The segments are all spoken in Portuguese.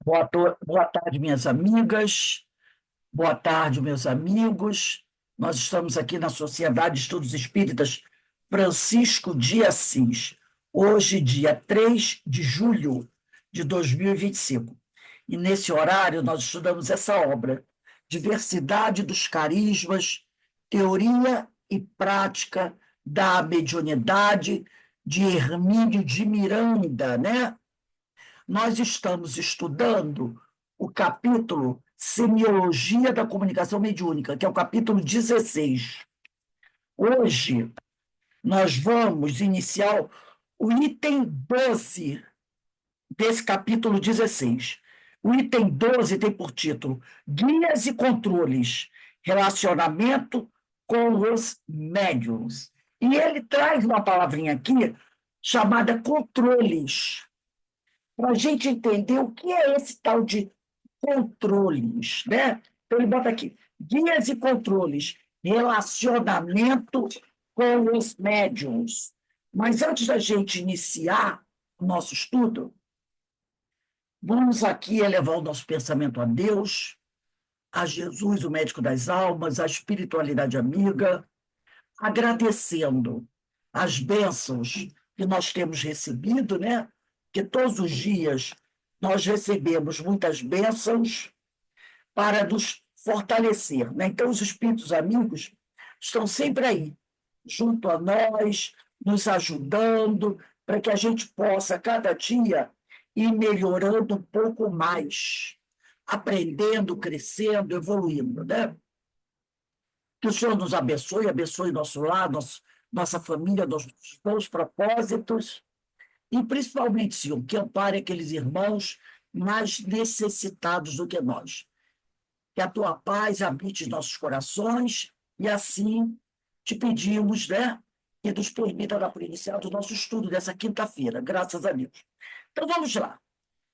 Boa tarde, minhas amigas. Boa tarde, meus amigos. Nós estamos aqui na Sociedade de Estudos Espíritas Francisco de Assis, hoje, dia 3 de julho de 2025. E nesse horário nós estudamos essa obra, Diversidade dos Carismas, Teoria e Prática da Mediunidade, de Hermínio de Miranda, né? Nós estamos estudando o capítulo Semiologia da Comunicação Mediúnica, que é o capítulo 16. Hoje, nós vamos iniciar o item 12 desse capítulo 16. O item 12 tem por título Guias e Controles, Relacionamento com os Médiuns. E ele traz uma palavrinha aqui chamada controles, para a gente entender o que é esse tal de controles, né? Então, ele bota aqui, guias e controles, relacionamento com os médiums. Mas antes da gente iniciar o nosso estudo, vamos aqui elevar o nosso pensamento a Deus, a Jesus, o médico das almas, a espiritualidade amiga, agradecendo as bênçãos que nós temos recebido, né? Que todos os dias nós recebemos muitas bênçãos para nos fortalecer, né? Então, os espíritos amigos estão sempre aí, junto a nós, nos ajudando, para que a gente possa, cada dia, ir melhorando um pouco mais, aprendendo, crescendo, evoluindo, né? Que o Senhor nos abençoe, abençoe nosso lar, nossa família, nossos bons propósitos, e principalmente, Senhor, que ampare aqueles irmãos mais necessitados do que nós. Que a tua paz habite em nossos corações, e assim te pedimos, né, que nos permita dar por iniciado o nosso estudo dessa quinta-feira, graças a Deus. Então vamos lá.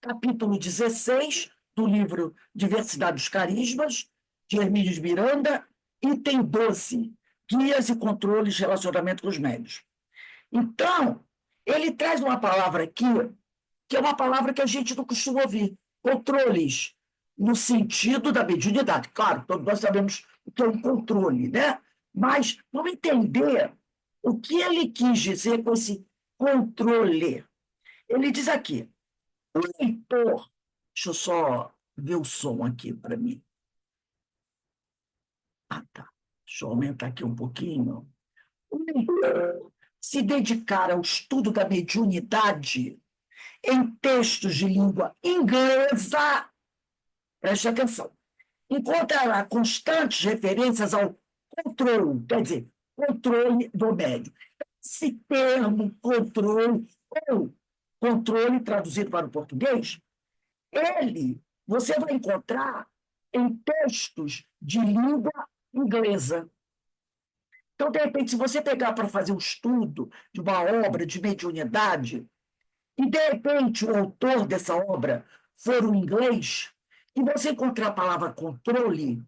Capítulo 16 do livro Diversidade dos Carismas, de Hermínio de Miranda, item 12, Guias e Controles de Relacionamento com os Médios. Então, ele traz uma palavra aqui, que é uma palavra que a gente não costuma ouvir, controles, no sentido da mediunidade. Claro, todos nós sabemos o que é um controle, né? Mas vamos entender o que ele quis dizer com esse controle. Ele diz aqui, o leitor, deixa eu só ver o som aqui para mim. Ah, tá. Deixa eu aumentar aqui um pouquinho. O leitor se dedicar ao estudo da mediunidade em textos de língua inglesa, preste atenção, encontrará constantes referências ao controle, quer dizer, controle do médium. Esse termo controle, ou controle traduzido para o português, você vai encontrar em textos de língua inglesa. Então, de repente, se você pegar para fazer um estudo de uma obra de mediunidade, e, de repente, o autor dessa obra for um inglês, e você encontrar a palavra controle,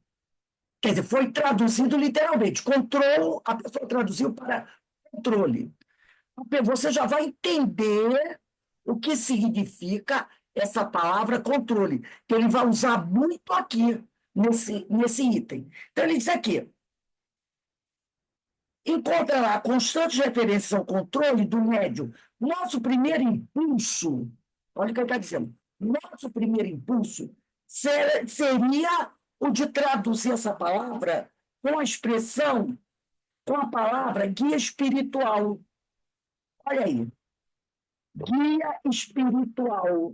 quer dizer, foi traduzido literalmente. Control, a pessoa traduziu para controle. Você já vai entender o que significa essa palavra controle, que ele vai usar muito aqui, nesse item. Então, ele diz aqui, encontrará constantes referências ao controle do médium. Nosso primeiro impulso, olha o que ele está dizendo, nosso primeiro impulso seria o de traduzir essa palavra com a expressão, com a palavra guia espiritual. Olha aí, guia espiritual.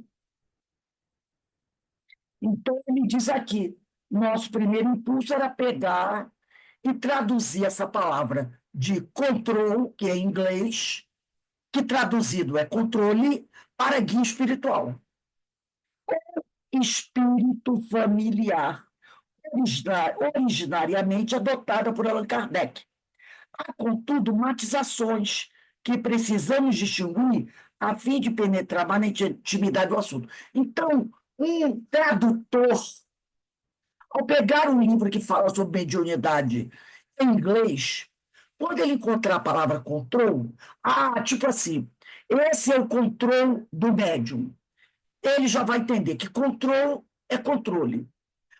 Então, ele diz aqui, nosso primeiro impulso era pegar e traduzir essa palavra de control, que é em inglês, que traduzido é controle, para guia espiritual. Espírito familiar, originariamente adotada por Allan Kardec. Há, contudo, matizações que precisamos distinguir a fim de penetrar mais na intimidade do assunto. Então, um tradutor, ao pegar um livro que fala sobre mediunidade em inglês, quando ele encontrar a palavra controle, tipo assim, esse é o controle do médium. ele já vai entender que controle é controle.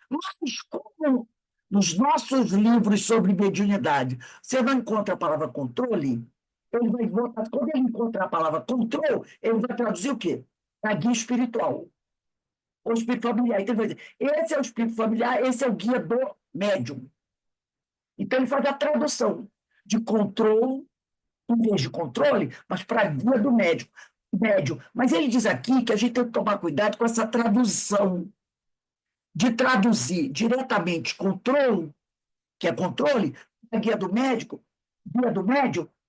Mas como nos nossos livros sobre mediunidade você não encontra a palavra controle, ele vai botar, quando ele encontrar a palavra controle, ele vai traduzir o quê? A guia espiritual, ou espírito familiar. Então, ele vai dizer, esse é o espírito familiar, esse é o guia do médium. Então, ele faz a tradução de controle, em vez de controle, mas para a guia do médium. Médium. Mas ele diz aqui que a gente tem que tomar cuidado com essa tradução, de traduzir diretamente controle, que é controle, a guia do médium,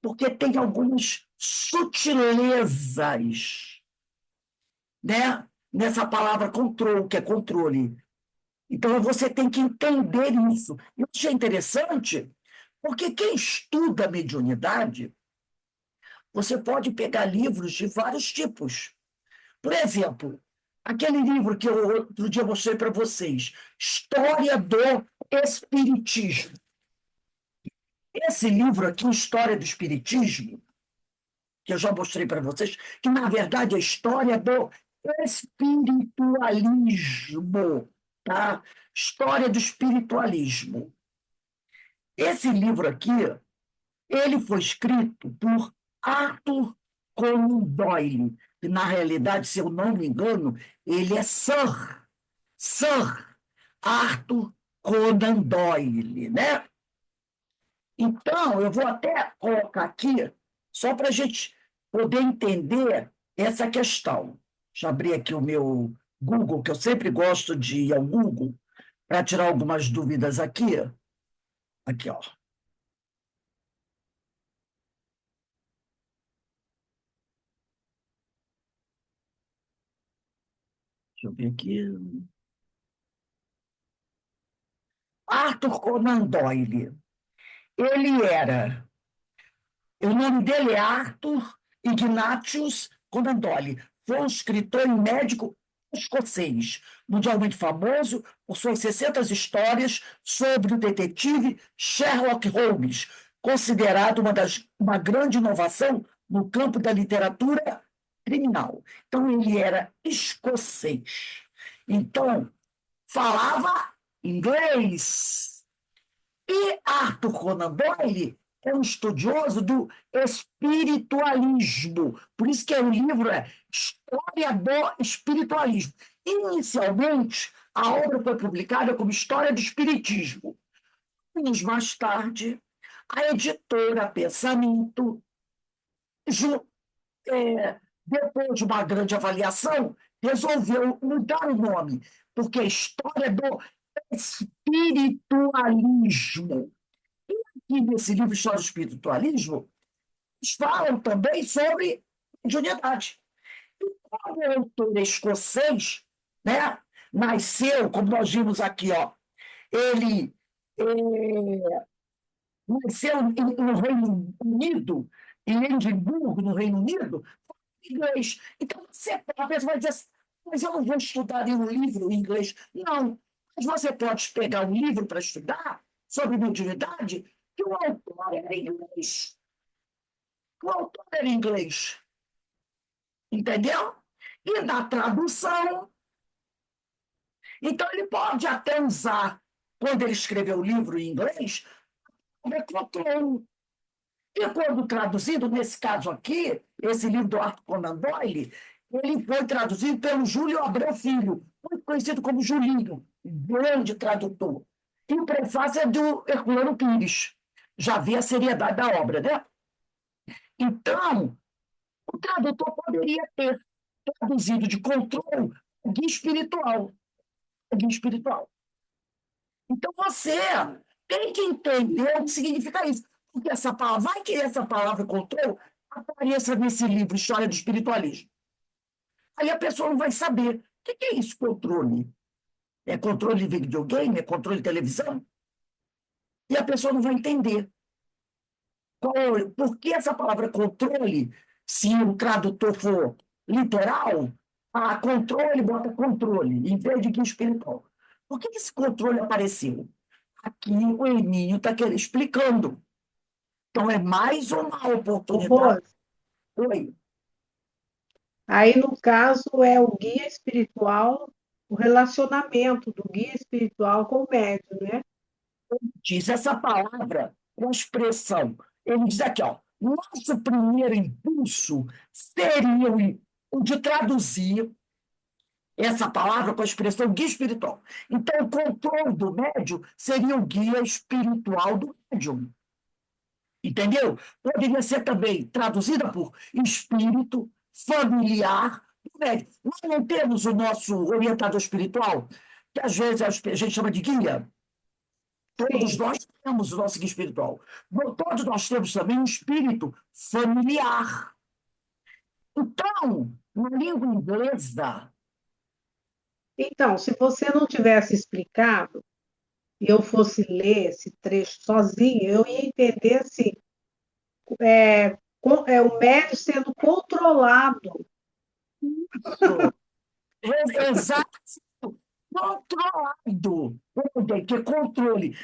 porque tem algumas sutilezas, né, nessa palavra controle, que é controle. Então, você tem que entender isso. Eu achei interessante, porque quem estuda mediunidade, você pode pegar livros de vários tipos. Por exemplo, aquele livro que eu outro dia mostrei para vocês, História do Espiritismo. Esse livro aqui, História do Espiritismo, que eu já mostrei para vocês, que na verdade é a história do espiritualismo, tá? História do espiritualismo. Esse livro aqui, ele foi escrito por Arthur Conan Doyle, que na realidade, se eu não me engano, ele é Sir Arthur Conan Doyle, né? Então, eu vou até colocar aqui, só para a gente poder entender essa questão. Já abri aqui o meu Google, que eu sempre gosto de ir ao Google para tirar algumas dúvidas aqui. Aqui, ó. Deixa eu ver aqui. Arthur Conan Doyle. Ele era. O nome dele é Arthur Ignatius Conan Doyle. Foi um escritor e médico escocês, mundialmente famoso por suas 60 histórias sobre o detetive Sherlock Holmes, considerado uma grande inovação no campo da literatura criminal. Então, ele era escocês. Então, falava inglês. E Arthur Conan Doyle é um estudioso do espiritualismo. Por isso que o livro é História do Espiritualismo. Inicialmente, a obra foi publicada como História do Espiritismo. Anos mais tarde, a editora Pensamento, depois de uma grande avaliação, resolveu mudar o nome, porque é História do Espiritualismo. E nesse livro História do Espiritualismo, eles falam também sobre mediunidade. E como o autor escocês, né, nasceu, como nós vimos aqui, ó, ele nasceu no Reino Unido, em Edimburgo, no Reino Unido, em inglês. Então, a pessoa vai dizer assim, mas eu não vou estudar nenhum livro em inglês. Não, mas você pode pegar um livro para estudar sobre mediunidade que o autor era em inglês. O autor era em inglês, entendeu? E na tradução, então ele pode até usar, quando ele escreveu o livro em inglês, o controle. E quando traduzido, nesse caso aqui, esse livro do Arthur Conan Doyle, ele foi traduzido pelo Júlio Abreu Filho, muito conhecido como Julinho, grande tradutor. E o prefácio é do Herculano Pires. Já vê a seriedade da obra, né? Então, o tradutor poderia ter traduzido de controle guia espiritual. Guia espiritual. Então, você tem que entender o que significa isso. Porque essa palavra, vai que essa palavra controle apareça nesse livro, História do Espiritualismo. Aí a pessoa não vai saber. O que é isso, controle? É controle de videogame? É controle de televisão? E a pessoa não vai entender. Por que essa palavra controle, se o tradutor for literal, a controle bota controle, em vez de guia espiritual. Por que esse controle apareceu? Aqui o Eninho está explicando. Então, é mais uma Ô, oportunidade. Rose, Oi. Aí, no caso, é o guia espiritual, o relacionamento do guia espiritual com o médium, né? Diz essa palavra com expressão. Ele diz aqui, ó, nosso primeiro impulso seria o de traduzir essa palavra com a expressão guia espiritual. Então, o controle do médium seria o guia espiritual do médium. Entendeu? Poderia ser também traduzida por espírito familiar do médium. Nós não temos o nosso orientador espiritual, que às vezes a gente chama de guia. Todos Sim. nós temos o nosso guia espiritual. Todos nós temos também um espírito familiar. Então, na língua inglesa, Então, se você não tivesse explicado e eu fosse ler esse trecho sozinho, eu ia entender assim, o médium sendo controlado. exato, controlado. Que controle.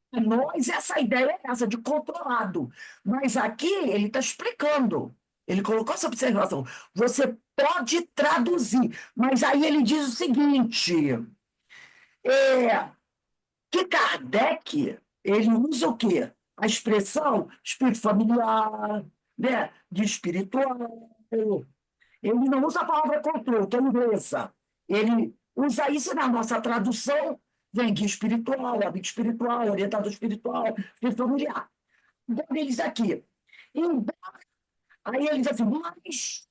Para nós, essa ideia é essa, de controlado. Mas aqui ele está explicando. Ele colocou essa observação. Você pode traduzir, mas aí ele diz o seguinte: é, que Kardec ele usa o quê? A expressão espírito familiar, né, de espiritual. Ele não usa a palavra controle, que é inglesa. Ele usa isso na nossa tradução, vem guia espiritual, amigo espiritual, orientador espiritual, espírito familiar. Então, ele diz aqui, embora, aí ele diz assim, mas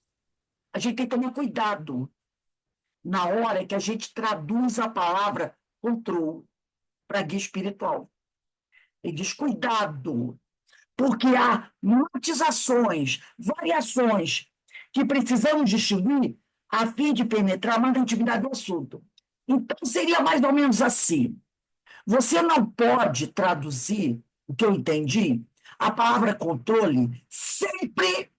a gente tem que tomar cuidado na hora que a gente traduz a palavra controle para guia espiritual. Ele diz, cuidado, porque há matizações, variações que precisamos distinguir a fim de penetrar mais na intimidade do assunto. Então, seria mais ou menos assim. Você não pode traduzir, o que eu entendi, a palavra controle sempre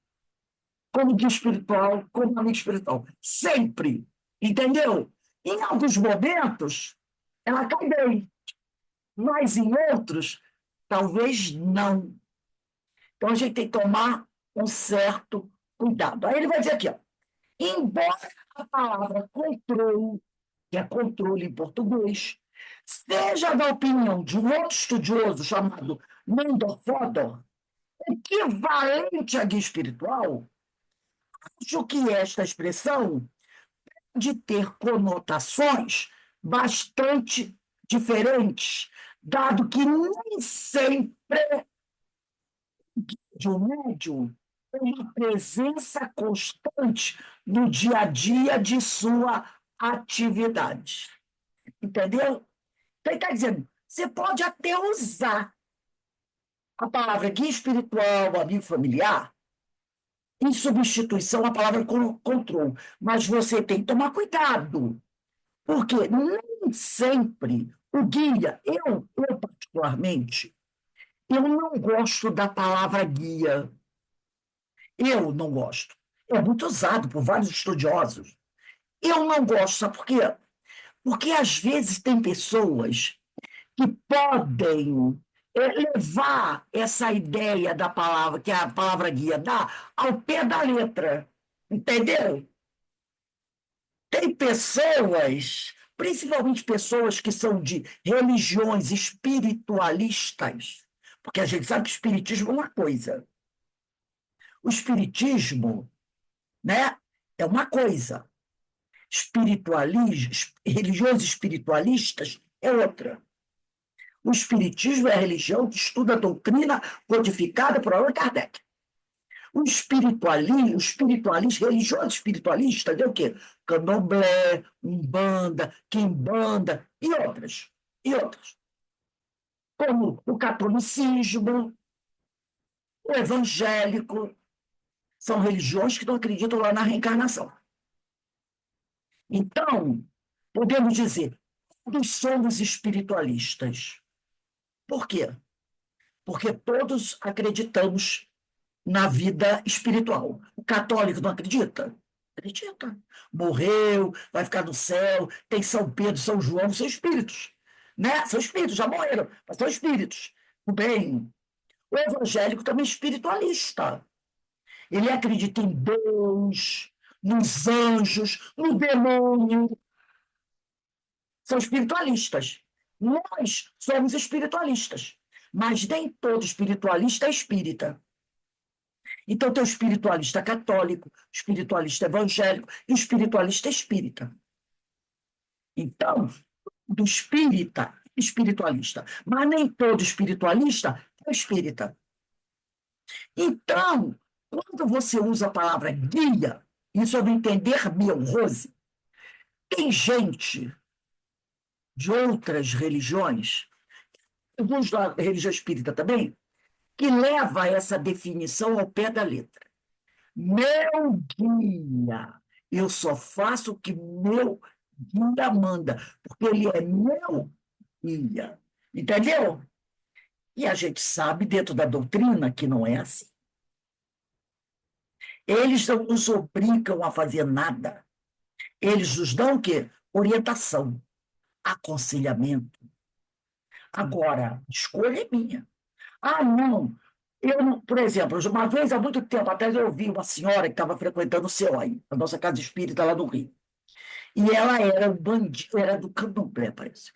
como guia espiritual, como amigo espiritual. Sempre. Entendeu? Em alguns momentos, ela cai bem, mas em outros, talvez não. Então, a gente tem que tomar um certo cuidado. Aí ele vai dizer aqui, ó, embora a palavra controle, que é controle em português, seja da opinião de um outro estudioso chamado Nandor Fodor, equivalente à guia espiritual, acho que esta expressão de ter conotações bastante diferentes, dado que nem sempre de um médium tem uma presença constante no dia a dia de sua atividade. Entendeu? Então, ele está dizendo, você pode até usar a palavra guia espiritual, amigo familiar, em substituição à palavra controle, mas você tem que tomar cuidado, porque nem sempre o guia, eu particularmente, eu não gosto da palavra guia. Eu não gosto. É muito usado por vários estudiosos. Eu não gosto, sabe por quê? Porque às vezes tem pessoas que podem levar essa ideia da palavra, que a palavra guia dá, ao pé da letra. Entendeu? Tem pessoas, principalmente pessoas que são de religiões espiritualistas, porque a gente sabe que o espiritismo é uma coisa. O espiritismo, né, é uma coisa. Religiões espiritualistas é outra. O espiritismo é a religião que estuda a doutrina codificada por Allan Kardec. O espiritualista, religioso espiritualista, é o quê? Candomblé, Umbanda, Quimbanda e outras. E outras. Como o catolicismo, o evangélico, são religiões que não acreditam lá na reencarnação. Então, podemos dizer, todos somos espiritualistas. Por quê? Porque todos acreditamos na vida espiritual. O católico não acredita? Acredita. Morreu, vai ficar no céu, tem São Pedro, São João, são espíritos. Né? São espíritos, já morreram, mas são espíritos. O bem. O evangélico também é espiritualista. Ele acredita em Deus, nos anjos, no demônio. São espiritualistas. Nós somos espiritualistas, mas nem todo espiritualista é espírita. Então, tem o espiritualista católico, o espiritualista evangélico e o espiritualista espírita. Então, do espírita, espiritualista. Mas nem todo espiritualista é espírita. Então, quando você usa a palavra guia, isso eu não entender meu, Rose, tem gente de outras religiões, alguns da religião espírita também, que leva essa definição ao pé da letra. Meu guia, eu só faço o que meu guia manda, porque ele é meu guia. Entendeu? E a gente sabe, dentro da doutrina, que não é assim. Eles não nos obrigam a fazer nada. Eles nos dão o quê? Orientação, aconselhamento. Agora, a escolha é minha. Ah, não. Eu não, por exemplo, uma vez, há muito tempo atrás, eu ouvi uma senhora que estava frequentando o CEOI, a nossa casa espírita lá do Rio. E ela era era do Candomblé, parece.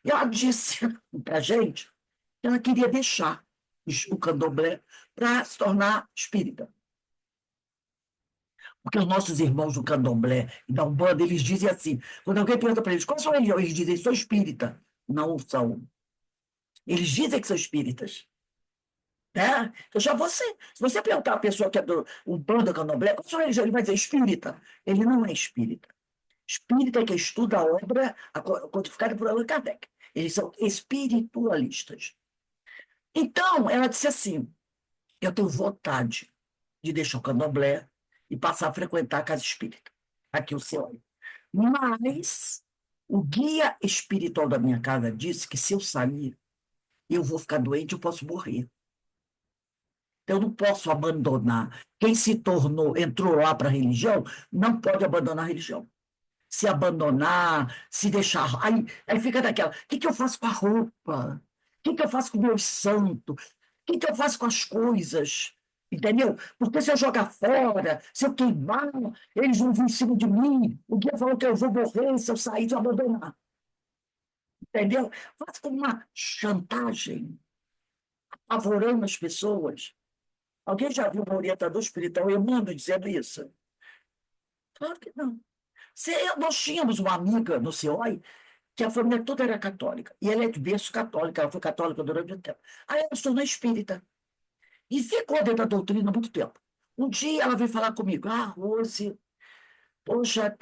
E ela disse para a gente que ela queria deixar o Candomblé para se tornar espírita. Porque os nossos irmãos do Candomblé e da Umbanda, eles dizem assim, quando alguém pergunta para eles, qual são religião? Eles dizem, sou espírita. Não são. Eles dizem que são espíritas. Né? Então, se você perguntar a pessoa que é do Umbanda, Candomblé, qual sua religião? Ele vai dizer espírita. Ele não é espírita. Espírita é que estuda a obra codificada por Allan Kardec. Eles são espiritualistas. Então, ela disse assim, eu tenho vontade de deixar o Candomblé e passar a frequentar a casa espírita. Aqui o senhor. Mas o guia espiritual da minha casa disse que se eu sair, eu vou ficar doente, eu posso morrer. Então, eu não posso abandonar. Quem se tornou, entrou lá para a religião, não pode abandonar a religião. Se abandonar, se deixar. Aí fica daquela: o que eu faço com a roupa? O que eu faço com o meu santo? O que eu faço com as coisas? Entendeu? Porque se eu jogar fora, se eu queimar, eles vão vir em cima de mim. O guia falou que eu vou morrer se eu sair de abandonar. Entendeu? Faz como uma chantagem, apavorando as pessoas. Alguém já viu um orientador espiritual Emmanuel dizendo isso? Claro que não. Nós tínhamos uma amiga no CEOI que a família toda era católica. E ela é de berço católica, ela foi católica durante muito tempo. Aí ela se tornou espírita. E ficou dentro da doutrina há muito tempo. Um dia ela veio falar comigo: Ah, Rose, poxa,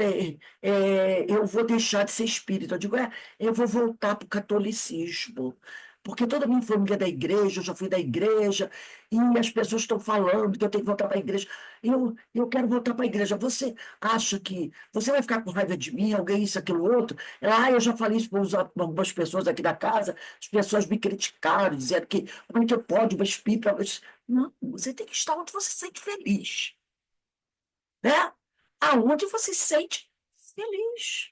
eu vou deixar de ser espírita. Eu digo: eu vou voltar para o catolicismo. Porque toda a minha família é da igreja, eu já fui da igreja, e as pessoas estão falando que eu tenho que voltar para a igreja. Eu quero voltar para a igreja. Você acha que você vai ficar com raiva de mim, alguém, isso, aquilo, outro? Eu já falei isso para algumas pessoas aqui da casa, as pessoas me criticaram, dizendo que como é que eu pode uma espírita? Não, você tem que estar onde você se sente feliz. Né? Aonde você se sente feliz.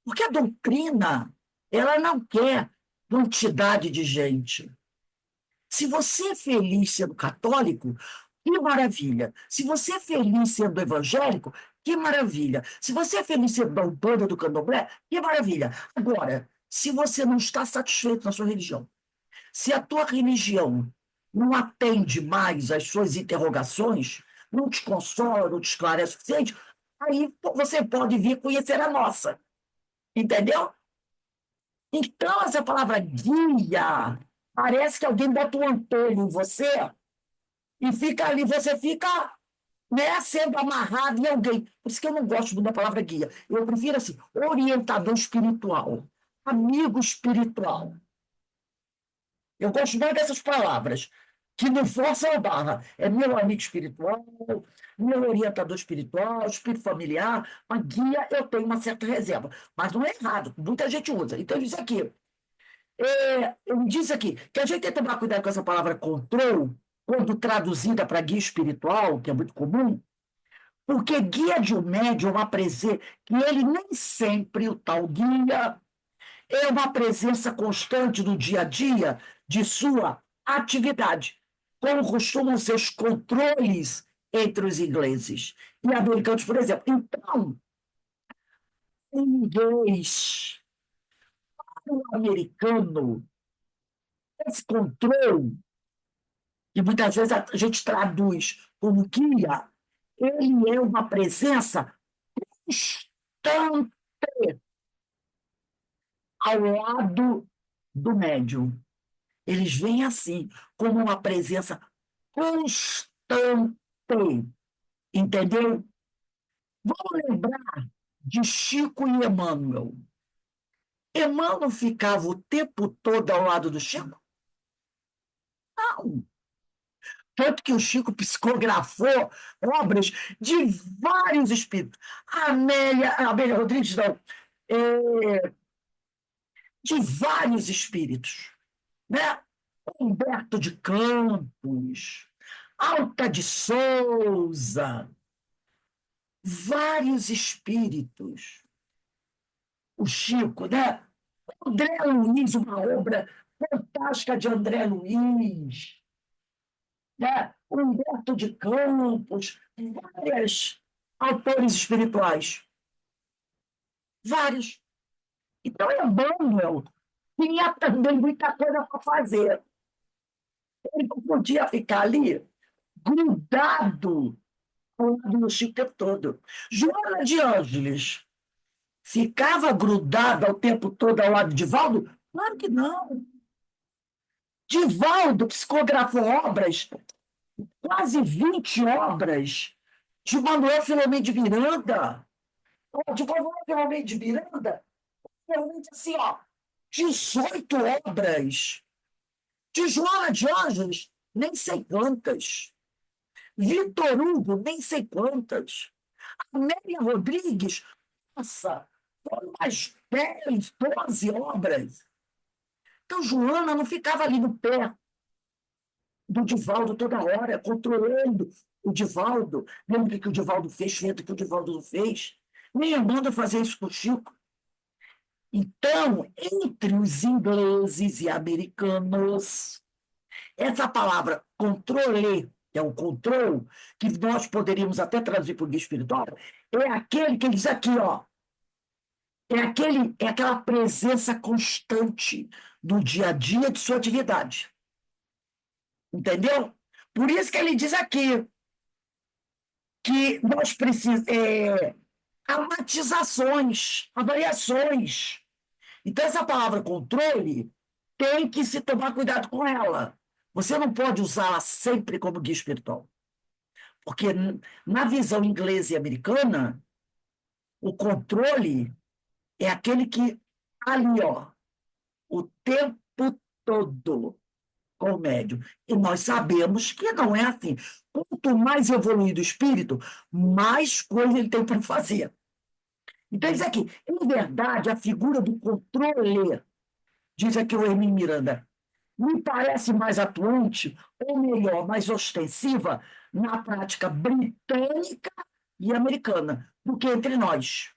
Porque a doutrina, ela não quer quantidade de gente. Se você é feliz sendo católico, que maravilha. Se você é feliz sendo evangélico, que maravilha. Se você é feliz sendo da Umbanda do Candomblé, que maravilha. Agora, se você não está satisfeito na sua religião, se a tua religião não atende mais às suas interrogações, não te consola, não te esclarece o suficiente, aí você pode vir conhecer a nossa. Entendeu? Então, essa palavra guia, parece que alguém bota um antolho em você e fica ali, você fica, né, sendo amarrado em alguém. Por isso que eu não gosto muito da palavra guia. Eu prefiro assim, orientador espiritual, amigo espiritual. Eu gosto mais dessas palavras, que não forçam a barra. É meu amigo espiritual, meu orientador espiritual, espírito familiar, a guia eu tenho uma certa reserva. Mas não é errado, muita gente usa. Então, isso aqui. Eu disse aqui que a gente tem que tomar cuidado com essa palavra controle, quando traduzida para guia espiritual, que é muito comum, porque guia de um médium é uma presença, que ele nem sempre, o tal guia, é uma presença constante no dia a dia de sua atividade, como costumam ser os controles entre os ingleses e americanos, por exemplo. Então, o inglês, o americano, esse controle, que muitas vezes a gente traduz como guia, ele é uma presença constante ao lado do médium. Eles vêm assim, como uma presença constante, entendeu? Vamos lembrar de Chico e Emmanuel. Emmanuel ficava o tempo todo ao lado do Chico? Não. Tanto que o Chico psicografou obras de vários espíritos. Amélia Rodrigues, não, de vários espíritos, né? Humberto de Campos, Alta de Souza, vários espíritos. O Chico, né? André Luiz, uma obra fantástica de André Luiz, né? Humberto de Campos, vários autores espirituais, vários. Então, Emmanuel tinha também muita coisa para fazer. Ele não podia ficar ali grudado ao lado do Chico o tempo todo. Joana de Ângeles ficava grudada o tempo todo ao lado de Valdo? Claro que não. Divaldo psicografou obras, quase 20 obras, de Manuel Filomeno de Miranda. De Manuel Filomeno de Miranda, realmente assim, ó, 18 obras. De Joana de Ângeles, nem sei quantas. Vitor Hugo, nem sei quantas. Amélia Rodrigues, nossa, foram umas 10, 12 obras. Então, Joana não ficava ali no pé do Divaldo toda hora, controlando o Divaldo. Lembra o que o Divaldo fez, o que o Divaldo não fez? Nem manda fazer isso com o Chico. Então, entre os ingleses e americanos, essa palavra controle, que é o controle, que nós poderíamos até traduzir para o guia espiritual, é aquele que ele diz aqui, ó, é aquela presença constante no dia a dia de sua atividade. Entendeu? Por isso que ele diz aqui que nós precisamos. Há matizações, avaliações. Então, essa palavra controle tem que se tomar cuidado com ela. Você não pode usá-la sempre como guia espiritual. Porque na visão inglesa e americana, o controle é aquele que ali, ó, o tempo todo com o médium. E nós sabemos que não é assim. Quanto mais evoluído o espírito, mais coisa ele tem para fazer. Então, diz aqui, em verdade, a figura do controle, diz aqui o Hermínio Miranda, me parece mais atuante, ou melhor, mais ostensiva, na prática britânica e americana, do que entre nós.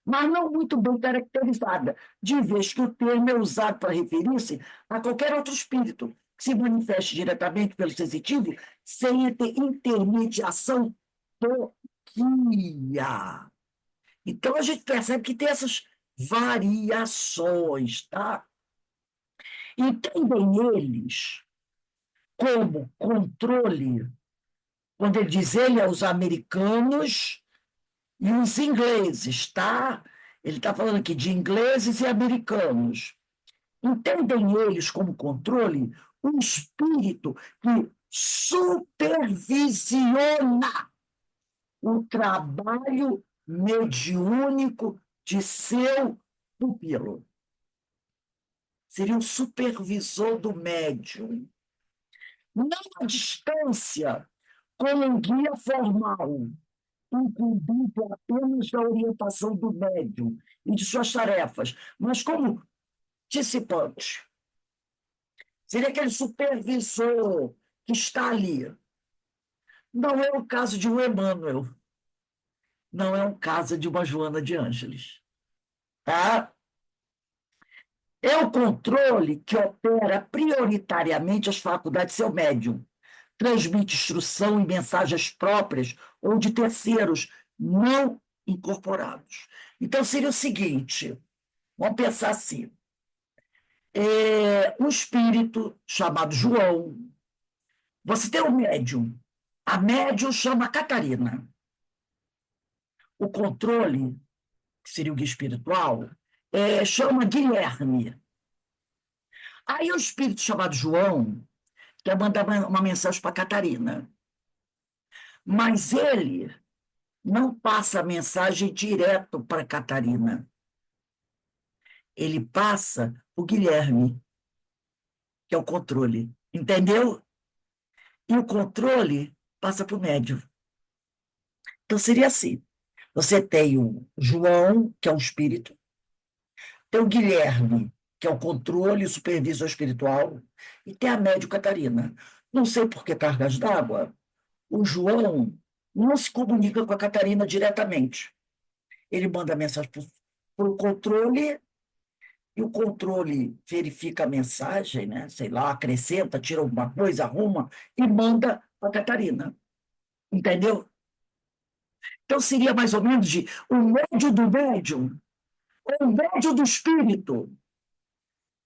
Mas não muito bem caracterizada, de vez que o termo é usado para referir-se a qualquer outro espírito que se manifeste diretamente pelo sensitivo, sem intermediação do guia. Então, a gente percebe que tem essas variações, tá? Entendem eles como controle, quando ele diz ele aos americanos e os ingleses, tá? Ele está falando aqui de ingleses e americanos. Entendem eles como controle um espírito que supervisiona o trabalho mediúnico de seu pupilo. Seria um supervisor do médium. Não à distância, como um guia formal, incumbido apenas da orientação do médium e de suas tarefas, mas como participante. Seria aquele supervisor que está ali. Não é o caso de um Emmanuel, não é o caso de uma Joana de Ângeles. Tá? É o controle que opera prioritariamente as faculdades do seu médium, transmite instrução e mensagens próprias ou de terceiros não incorporados. Então, seria o seguinte, vamos pensar assim, um espírito chamado João, você tem um médium, a médium chama Catarina, o controle, que seria o guia espiritual, chama Guilherme. Aí o espírito chamado João quer mandar uma mensagem para Catarina, mas ele não passa a mensagem direto para Catarina. Ele passa o Guilherme, que é o controle. Entendeu? E o controle passa para o médium. Então seria assim: você tem o João, que é o espírito, tem o Guilherme, que é o controle e supervisor espiritual, e tem a médium Catarina. Não sei por que cargas d'água, o João não se comunica com a Catarina diretamente. Ele manda mensagem para o controle, e o controle verifica a mensagem, né? Sei lá, acrescenta, tira alguma coisa, arruma e manda para a Catarina. Entendeu? Então seria mais ou menos de o médium do médium, ou o médium do espírito.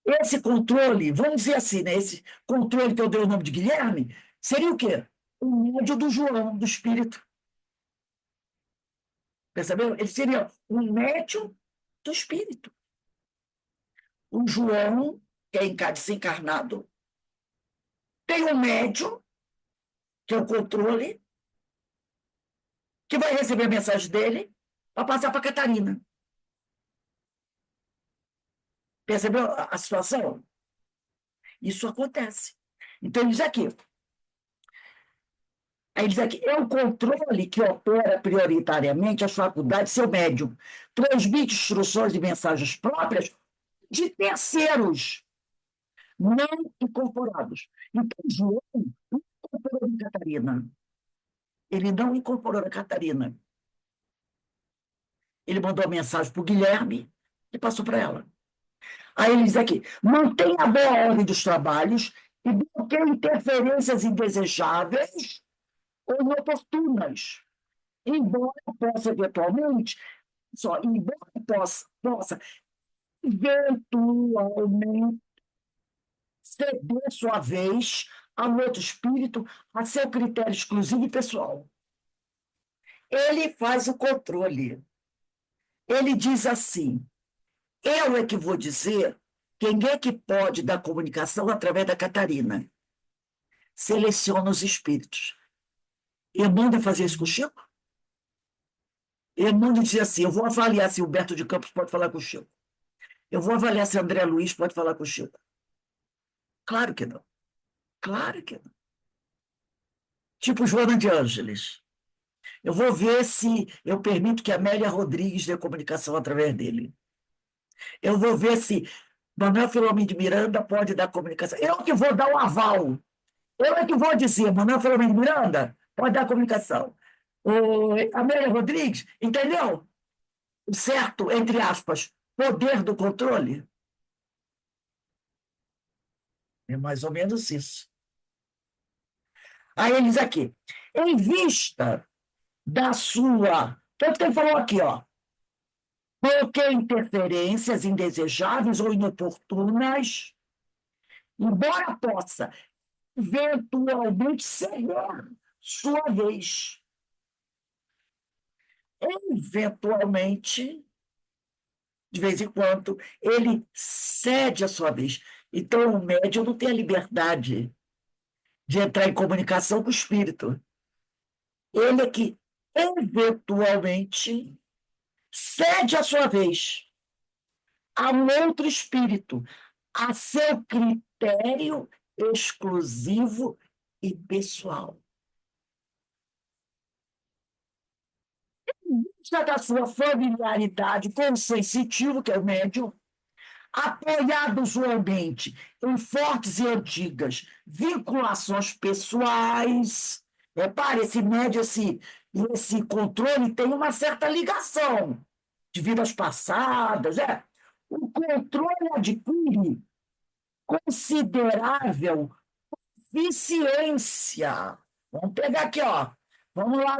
Esse controle, vamos dizer assim, né? Esse controle que eu dei o nome de Guilherme, seria o quê? O médium do João, do espírito. Percebeu? Ele seria um médium do espírito. O João, que é desencarnado, tem um médium, que é o controle, que vai receber a mensagem dele para passar para a Catarina. Percebeu a situação? Isso acontece. Então, aí diz aqui, é o controle que opera prioritariamente as faculdades, seu médium. Transmite instruções e mensagens próprias de terceiros, não incorporados. Então, João não incorporou a Catarina. Ele não incorporou a Catarina. Ele mandou a mensagem para o Guilherme e passou para ela. Aí ele diz aqui, mantenha a boa ordem dos trabalhos e bloqueie interferências indesejáveis ou inoportunas, embora possa eventualmente, embora possa eventualmente ceder sua vez ao outro espírito a seu critério exclusivo e pessoal. Ele faz o controle. Ele diz assim, eu é que vou dizer quem é que pode dar comunicação através da Catarina. Seleciona os espíritos. Eu mando fazer isso com o Chico? Eu mando dizer assim, eu vou avaliar se o Humberto de Campos pode falar com o Chico. Eu vou avaliar se André Luiz pode falar com o Chico. Claro que não. Claro que não. Tipo Joana de Ângeles. Eu vou ver se eu permito que Amélia Rodrigues dê comunicação através dele. Eu vou ver se Manuel Filomeno de Miranda pode dar comunicação. Eu que vou dar o aval. Eu é que vou dizer, Manuel Filomeno de Miranda pode dar comunicação. Amélia Rodrigues, entendeu? O certo, entre aspas, poder do controle. É mais ou menos isso. Aí eles aqui, em vista da sua. Tanto que ele falou aqui, ó. Qualquer interferências indesejáveis ou inoportunas, embora possa eventualmente ceder sua vez. Eventualmente, de vez em quando, ele cede a sua vez. Então, o médium não tem a liberdade de entrar em comunicação com o espírito. Ele é que, eventualmente, cede a sua vez a um outro espírito, a seu critério exclusivo e pessoal. Vista da sua familiaridade com o sensitivo, que é o médium, apoiado usualmente em fortes e antigas vinculações pessoais. Repare, esse médium, esse controle tem uma certa ligação de vidas passadas. O controle adquire considerável proficiência. Vamos pegar aqui, ó. Vamos lá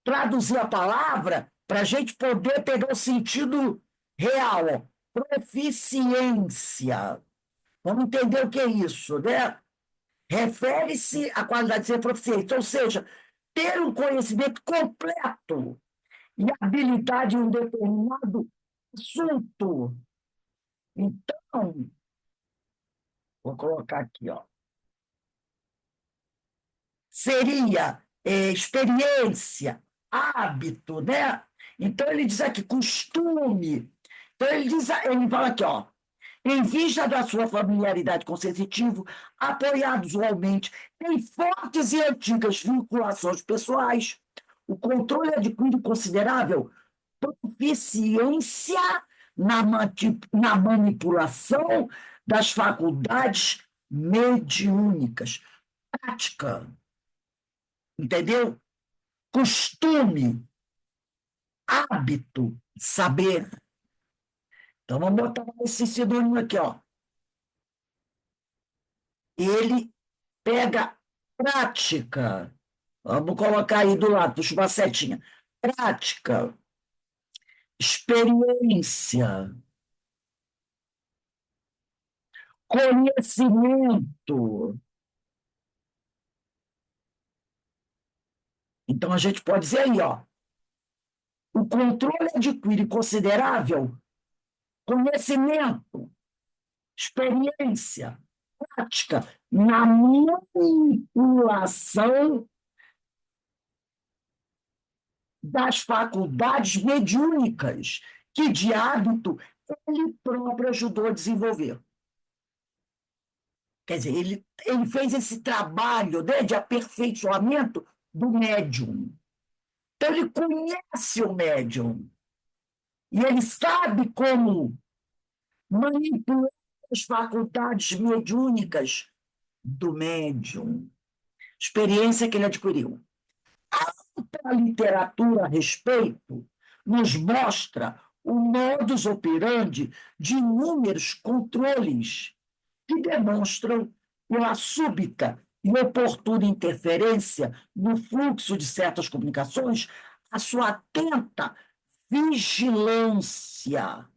traduzir a palavra para a gente poder pegar o sentido real. Ó. Proficiência. Vamos entender o que é isso, né? Refere-se à qualidade de ser proficiente, ou seja, ter um conhecimento completo e habilidade em um determinado assunto. Então, vou colocar aqui, ó. Seria experiência, hábito, né? Então, ele diz aqui, costume. Então, ele fala aqui, ó, em vista da sua familiaridade com o sensitivo, apoiado usualmente em fortes e antigas vinculações pessoais, o controle adquire considerável proficiência na manipulação das faculdades mediúnicas. Prática, entendeu? Costume, hábito, saber. Então, vamos botar esse sinônimo aqui, ó. Ele pega prática. Vamos colocar aí do lado, puxa uma setinha. Prática, experiência, conhecimento. Então, a gente pode dizer aí, ó, o controle adquire considerável conhecimento, experiência, prática na manipulação das faculdades mediúnicas, que de hábito ele próprio ajudou a desenvolver. Quer dizer, ele fez esse trabalho, né, de aperfeiçoamento do médium. Então, ele conhece o médium e ele sabe como manipular as faculdades mediúnicas do médium. Experiência que ele adquiriu. A literatura a respeito nos mostra o modus operandi de inúmeros controles que demonstram uma súbita e oportuna interferência no fluxo de certas comunicações, a sua atenta vigilância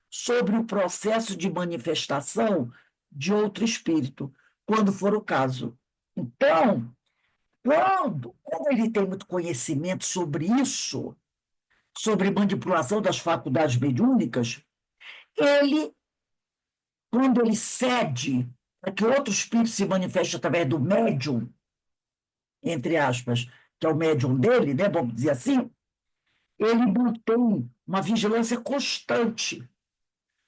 sobre o processo de manifestação de outro espírito, quando for o caso. Então, como ele tem muito conhecimento sobre isso, sobre manipulação das faculdades mediúnicas, ele, quando ele cede para que outro espírito se manifeste através do médium, entre aspas, que é o médium dele, né, vamos dizer assim, ele mantém uma vigilância constante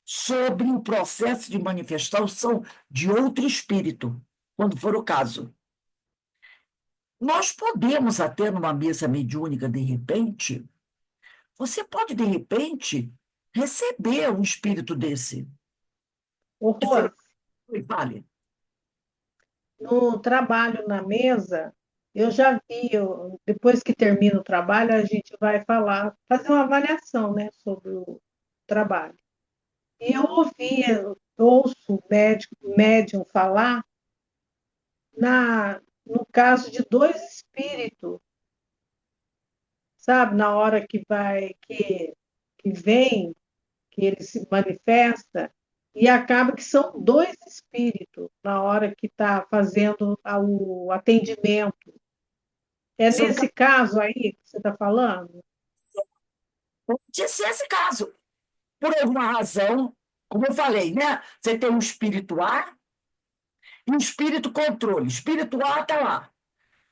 sobre o processo de manifestação de outro espírito, quando for o caso. Nós podemos até numa mesa mediúnica, de repente, você pode, de repente, receber um espírito desse. Ô, Rose, Vale. no trabalho na mesa, eu já vi, depois que termina o trabalho, a gente vai falar, fazer uma avaliação, né, sobre o trabalho. E eu ouço o médium falar no caso de dois espíritos, sabe, na hora que vem, que ele se manifesta, e acaba que são dois espíritos na hora que está fazendo o atendimento. É São, nesse caso aí que você está falando? pode ser esse caso. Por alguma razão, como eu falei, né? Você tem um espírito A e um espírito controle. O espírito A está lá,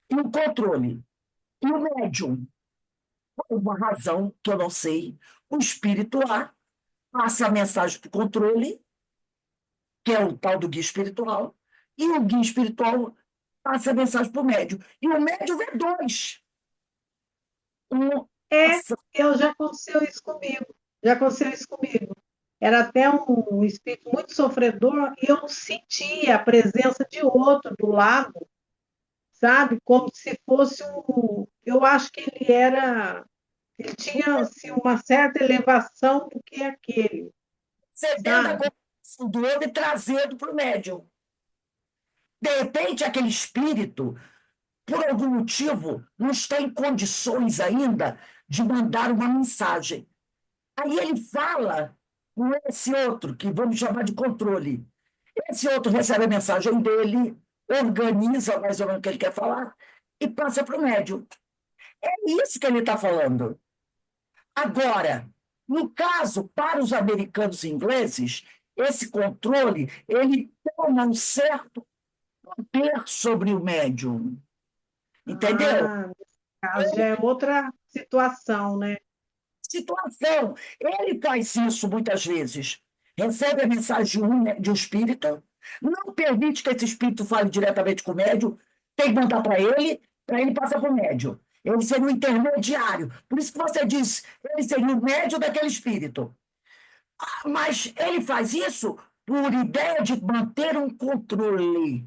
e o controle. E o médium, por uma razão que eu não sei, o espírito A passa a mensagem para o controle, que é o tal do guia espiritual, e o guia espiritual passa a mensagem para o médium. E o médium vê dois. Um É, passa. já aconteceu isso comigo. Já aconteceu isso comigo. Era até um espírito muito sofredor e eu sentia a presença de outro do lado, sabe? Como se fosse um. Eu acho que ele era. Ele tinha assim, uma certa elevação do que aquele, Recebendo a sabe? comunicação do outro e trazendo para o médium. De repente, aquele espírito, por algum motivo, não está em condições ainda de mandar uma mensagem. Aí ele fala com esse outro, que vamos chamar de controle. Esse outro recebe a mensagem dele, organiza mais ou menos o que ele quer falar e passa para o médium. É isso que ele está falando. Agora, no caso, para os americanos e ingleses, esse controle ele toma um certo poder sobre o médium, entendeu? Ah, nesse caso já é outra situação, né? Situação. Ele faz isso muitas vezes. Recebe a mensagem de um espírito, não permite que esse espírito fale diretamente com o médium, tem que mandar para ele passar para o médium. Ele seria o intermediário. Por isso que você diz, ele seria o médium daquele espírito. Mas ele faz isso por ideia de manter um controle.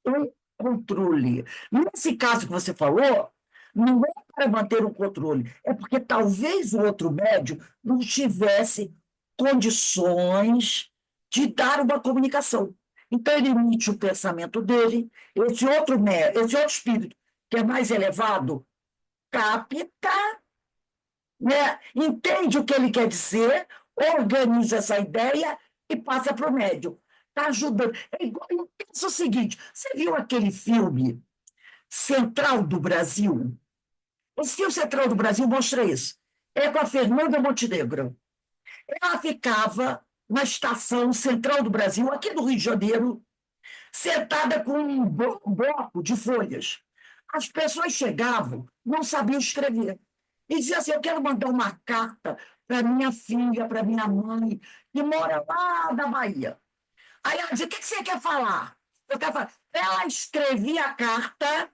Um controle. Nesse caso que você falou, não é para manter um controle, é porque talvez o outro médium não tivesse condições de dar uma comunicação. Então, ele emite o pensamento dele, esse outro espírito, que é mais elevado, capta, né? Entende o que ele quer dizer, organiza essa ideia e passa para o médium. Está ajudando. É igual, pensa o seguinte: você viu aquele filme Central do Brasil? Esse filme Central do Brasil mostra isso. É com a Fernanda Montenegro. Ela ficava na estação Central do Brasil, aqui do Rio de Janeiro, sentada com um bloco de folhas. As pessoas chegavam, não sabiam escrever. E diziam assim: eu quero mandar uma carta para minha filha, para minha mãe, que mora lá na Bahia. Aí ela dizia: o que você quer falar? Eu quero falar. Ela escrevia a carta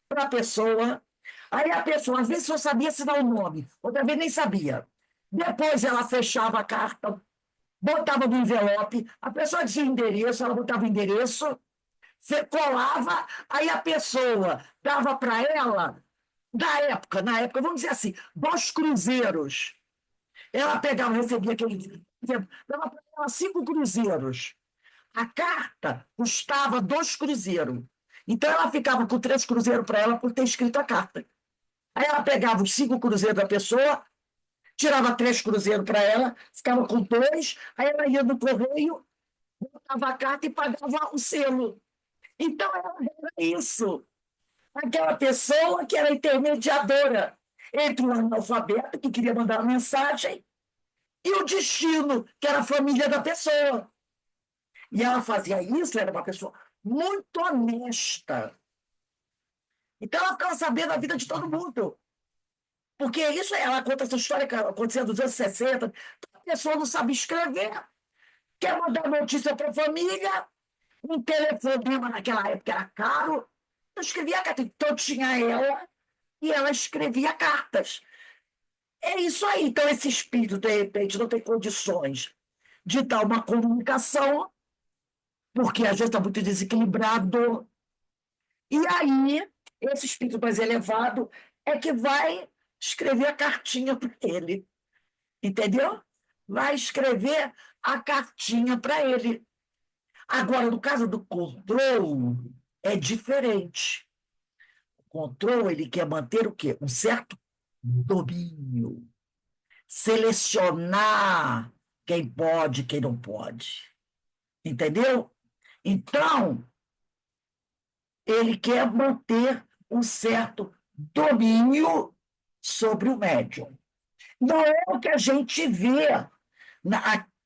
para a pessoa, aí a pessoa, às vezes, só sabia assinar o nome, outra vez nem sabia. Depois ela fechava a carta, botava no envelope, a pessoa dizia o endereço, ela botava o endereço, colava, aí a pessoa dava para ela, na época, vamos dizer assim, 2 cruzeiros. Ela pegava, recebia aquele, dava para ela 5 cruzeiros. A carta custava 2 cruzeiros. Então ela ficava com 3 cruzeiros para ela por ter escrito a carta. Aí ela pegava os 5 cruzeiros da pessoa, tirava 3 cruzeiros para ela, ficava com 2, aí ela ia no correio, botava a carta e pagava o selo. Então era isso. Aquela pessoa que era intermediadora entre o analfabeto, que queria mandar uma mensagem, e o destino, que era a família da pessoa. E ela fazia isso, era uma pessoa muito honesta. Então ela ficava sabendo da vida de todo mundo. Porque isso, ela conta essa história que aconteceu nos anos 60. A pessoa não sabe escrever, quer mandar notícia para a família, um telefonema naquela época era caro. Eu escrevia carta. Então tinha ela e ela escrevia cartas. É isso aí. Então, esse espírito, de repente, não tem condições de dar uma comunicação, porque às vezes está muito desequilibrado. E aí, esse espírito mais elevado é que vai escrever a cartinha para ele, entendeu? Vai escrever a cartinha para ele. Agora, no caso do controle, é diferente. O controle, ele quer manter o quê? Um certo domínio. Selecionar quem pode, quem não pode. Entendeu? Então, ele quer manter um certo domínio sobre o médium. Não é o que a gente vê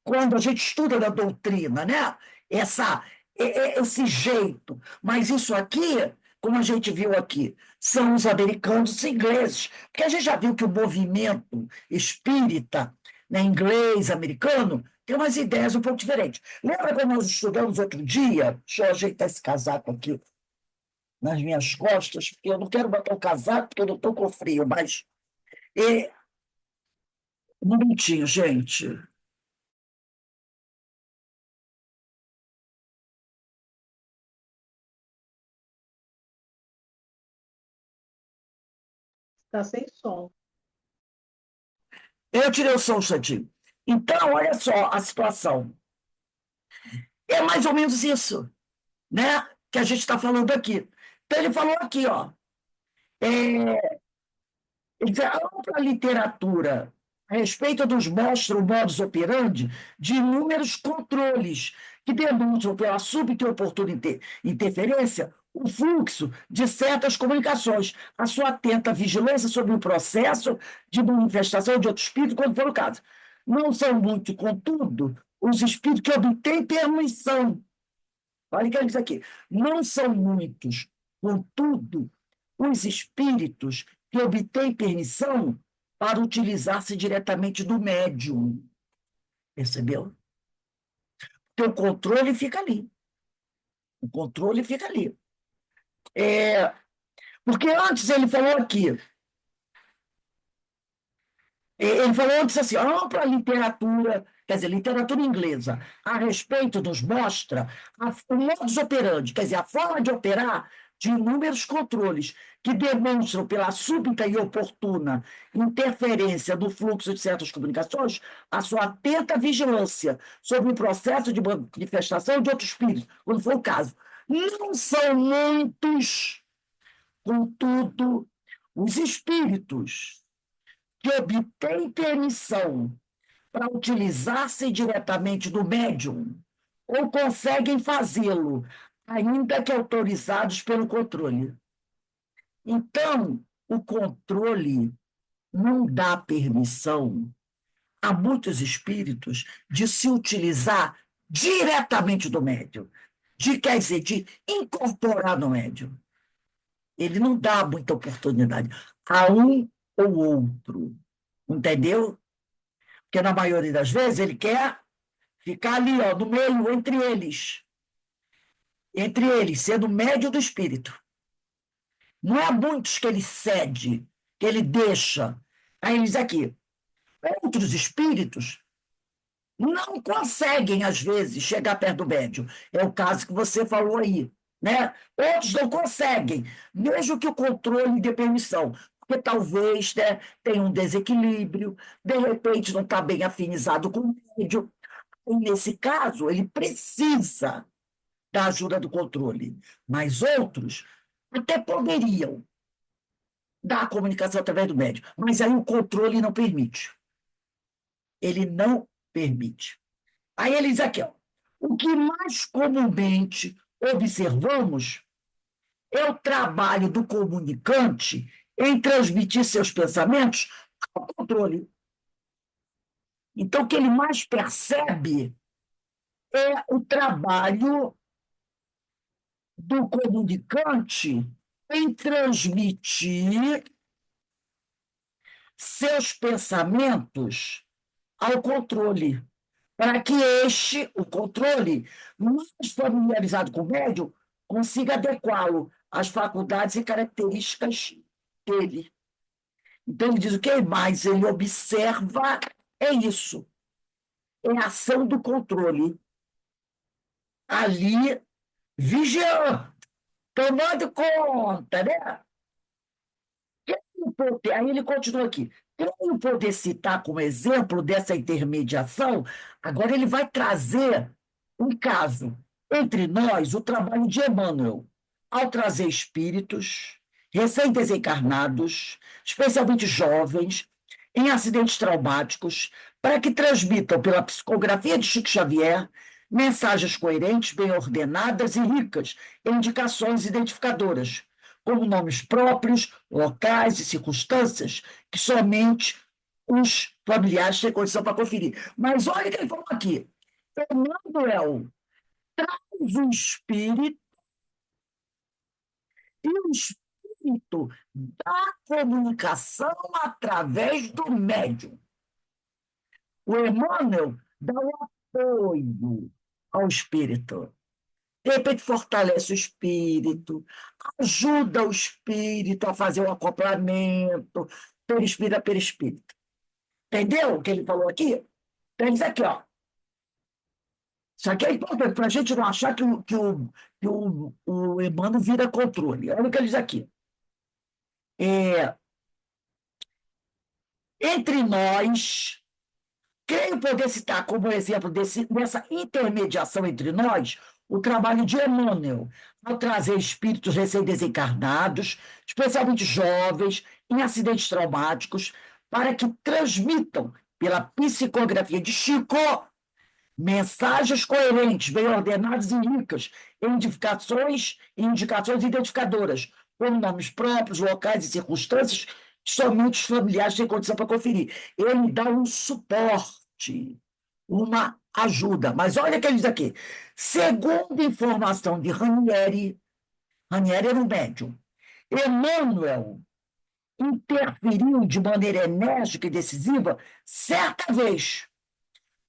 quando a gente estuda da doutrina, né? Esse jeito. Mas isso aqui, como a gente viu aqui, são os americanos e ingleses. Porque a gente já viu que o movimento espírita, né, inglês, americano, tem umas ideias um pouco diferentes. Lembra quando nós estudamos outro dia? Deixa eu ajeitar esse casaco aqui nas minhas costas, porque eu não quero botar o casaco, porque eu não estou com frio, mas. E, um momentinho, gente. Está sem som. Eu tirei o som um instantinho. Então, olha só a situação. É mais ou menos isso, né? que a gente está falando aqui. Então, ele falou aqui, ó, ele diz, a ampla literatura a respeito nos mostra o modus operandi de inúmeros controles que demonstram pela súbita e oportuna interferência o fluxo de certas comunicações, a sua atenta vigilância sobre o processo de manifestação de outro espírito, quando for o caso. Não são muito, contudo, os espíritos que obtêm permissão. Olha o que ele diz aqui. Não são muitos, contudo, os espíritos que obtêm permissão para utilizar-se diretamente do médium. Percebeu? Porque o controle fica ali. O controle fica ali. Porque antes ele falou aqui, ele falou antes assim, a ampla literatura, quer dizer, literatura inglesa, a respeito nos mostra o modus operandi, quer dizer, a forma de operar de inúmeros controles que demonstram pela súbita e oportuna interferência do fluxo de certas comunicações a sua atenta vigilância sobre o processo de manifestação de outros espíritos, quando for o caso. Não são muitos, contudo, os espíritos que obtém permissão para utilizar-se diretamente do médium ou conseguem fazê-lo, ainda que autorizados pelo controle. Então, o controle não dá permissão a muitos espíritos de se utilizar diretamente do médium, quer dizer, de incorporar no médium. Ele não dá muita oportunidade a um ou outro, entendeu? Porque na maioria das vezes ele quer ficar ali, ó, no meio, entre eles, sendo médio do espírito. Não é a muitos que ele cede, que ele deixa. Aí ele diz aqui, outros espíritos não conseguem, às vezes, chegar perto do médium. É o caso que você falou aí, né? Outros não conseguem, mesmo que o controle dê permissão, porque talvez, né, tenha um desequilíbrio, de repente não está bem afinizado com o médium. E, nesse caso, ele precisa da ajuda do controle. Mas outros até poderiam dar a comunicação através do médium, mas aí o controle não permite. Ele não permite. Aí ele diz aqui, ó, o que mais comumente observamos é o trabalho do comunicante em transmitir seus pensamentos ao controle. Então, o que ele mais percebe é o trabalho do comunicante em transmitir seus pensamentos ao controle, para que o controle, mais familiarizado com o médium, consiga adequá-lo às faculdades e características dele. Então, ele diz o que mais ele observa é isso, é a ação do controle, ali, vigiando, tomando conta, né? Aí ele continua aqui. Quem poder citar como exemplo dessa intermediação, agora ele vai trazer um caso. Entre nós, o trabalho de Emmanuel, ao trazer espíritos recém-desencarnados, especialmente jovens, em acidentes traumáticos, para que transmitam pela psicografia de Chico Xavier mensagens coerentes, bem ordenadas e ricas em indicações identificadoras, como nomes próprios, locais e circunstâncias que somente os familiares têm condição para conferir. Mas olha o que ele falou aqui. Emmanuel traz o espírito e o espírito da comunicação através do médium. O Emmanuel dá um apoio ao espírito. De repente, fortalece o espírito, ajuda o espírito a fazer um acoplamento, perispírito a perispírito. Entendeu o que ele falou aqui? Então, ele diz aqui, ó. Isso aqui é importante para a gente não achar que o Emmanuel vira controle. Olha o que ele diz aqui. Entre nós, creio poder citar como exemplo dessa intermediação entre nós o trabalho de Emmanuel, ao trazer espíritos recém-desencarnados, especialmente jovens, em acidentes traumáticos, para que transmitam, pela psicografia de Chico, mensagens coerentes, bem ordenadas e ricas, em indicações identificadoras, como nomes próprios, locais e circunstâncias que somente os familiares têm condição para conferir. Ele dá um suporte, uma ajuda. Mas olha o que ele diz aqui. Segundo informação de Ranieri, Ranieri era um médium, Emmanuel interferiu de maneira enérgica e decisiva certa vez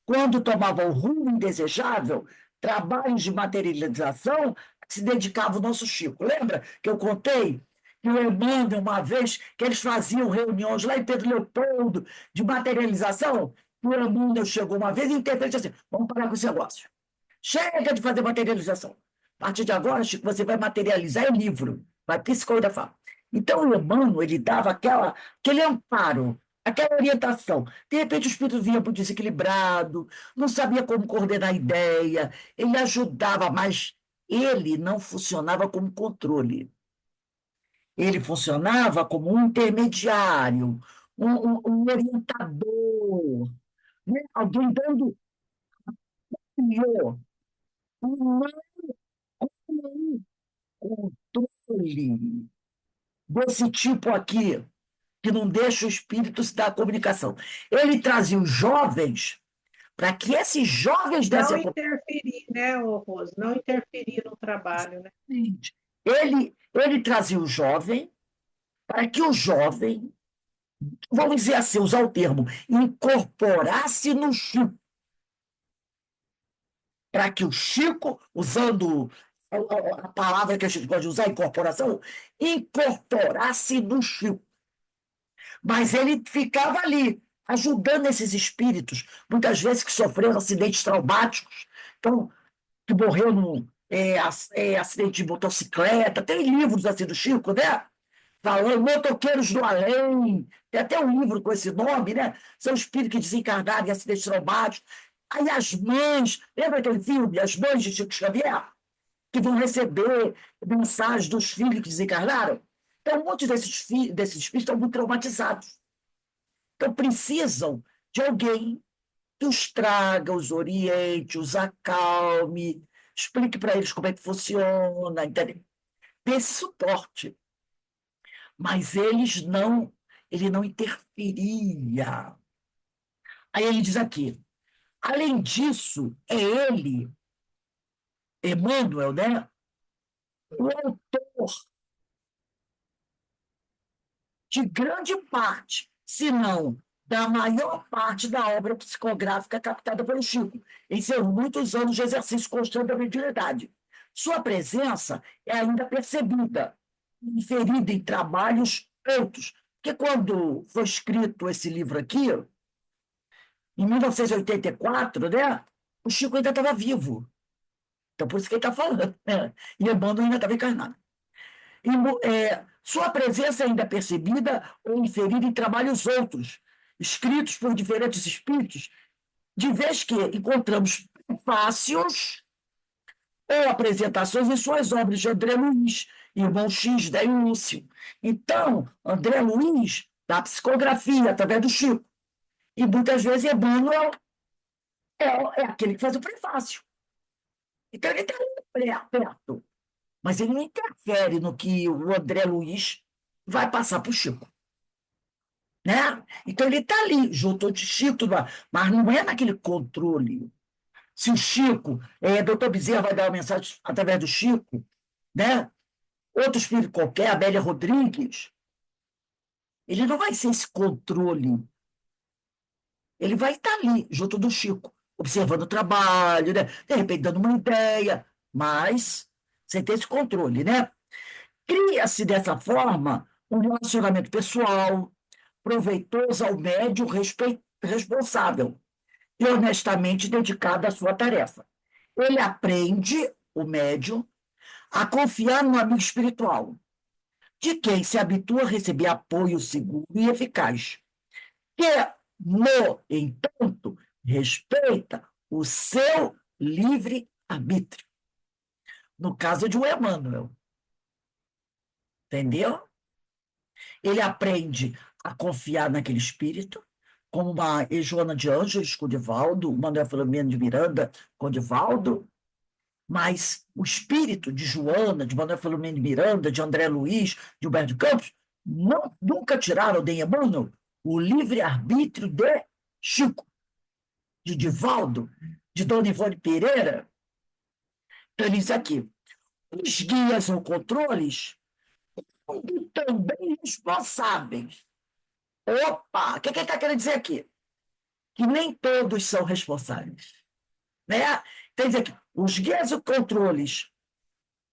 quando tomava o rumo indesejável, trabalhos de materialização que se dedicava o nosso Chico. Lembra que eu contei que o Emmanuel, uma vez, que eles faziam reuniões lá em Pedro Leopoldo de materialização? O Emmanuel chegou uma vez e interpretou e disse assim: vamos parar com esse negócio. Chega de fazer materialização. A partir de agora, Chico, você vai materializar em livro, vai psicografar. Então, o Emmanuel, ele dava aquele amparo, aquela orientação. De repente, o espírito vinha muito desequilibrado, não sabia como coordenar a ideia, ele ajudava, mas ele não funcionava como controle. Ele funcionava como um intermediário, um orientador, né? Alguém dando um controle desse tipo aqui, que não deixa o espírito se dar a comunicação. Ele trazia os jovens para que esses jovens Não dessem a interferir, né, ô Rose? Não interferir no trabalho, né? comunicação. Ele trazia o jovem para que o jovem, vamos dizer assim, usar o termo, incorporasse no Chico, para que o Chico, usando a palavra que a gente pode usar, incorporação, incorporasse no Chico. Mas ele ficava ali, ajudando esses espíritos, muitas vezes que sofreram acidentes traumáticos, então, que morreu num acidente de motocicleta. Tem livros assim do Chico, né? Falando Motoqueiros do Além, tem até um livro com esse nome, né? São espíritos que desencarnaram em acidentes traumáticos. Aí as mães, lembra aquele filme, As Mães de Chico Xavier? Que vão receber mensagens dos filhos que desencarnaram. Então, muitos desses espíritos estão muito traumatizados. Então, precisam de alguém que os traga, os oriente, os acalme, explique para eles como é que funciona, entendeu? Dê esse suporte. Mas ele não interferia. Aí ele diz aqui, além disso, é ele, Emmanuel, né, o autor de grande parte, se não da maior parte da obra psicográfica captada pelo Chico, em seus muitos anos de exercício constante da mediunidade. Sua presença é ainda percebida, inferida em trabalhos outros, porque quando foi escrito esse livro aqui, em 1984, né, o Chico ainda estava vivo. Então, por isso que ele está falando, né? E Emmanuel ainda estava encarnado. Sua presença é ainda percebida ou inferida em trabalhos outros, escritos por diferentes espíritos, de vez que encontramos prefácios ou apresentações em suas obras de André Luiz, Irmão X, Dé e Lúcio. Então, André Luiz dá psicografia através do Chico. E muitas vezes Emmanuel é aquele que faz o prefácio. Então, ele está perto. Mas ele não interfere no que o André Luiz vai passar para o Chico. Né? Então ele está ali, junto de Chico, tudo mais, mas não é naquele controle. Se o Chico, doutor Bezerra vai dar uma mensagem através do Chico, né? Outro espírito qualquer, Amélia Rodrigues, ele não vai ser esse controle. Ele vai estar ali, junto do Chico, observando o trabalho, né? De repente dando uma ideia, mas sem ter esse controle, né? Cria-se dessa forma um relacionamento pessoal, proveitoso ao médium responsável e honestamente dedicado à sua tarefa. Ele aprende, o médium, a confiar no amigo espiritual, de quem se habitua a receber apoio seguro e eficaz, que, no entanto, respeita o seu livre-arbítrio. no caso de um Emmanuel, entendeu? Ele aprende a confiar naquele espírito, como uma Joana de Ângeles com Divaldo, Manuel Filomeno de Miranda com Divaldo, mas o espírito de Joana, de Manuel Filomeno de Miranda, de André Luiz, de Humberto de Campos, nunca tiraram de Emmanuel o livre-arbítrio de Chico, de Divaldo, de Dona Ivone Pereira. Então, ele diz aqui, os guias ou controles são também responsáveis. Opa, o que ele está querendo dizer aqui? Que nem todos são responsáveis. Né? Quer dizer que os guias ou controles,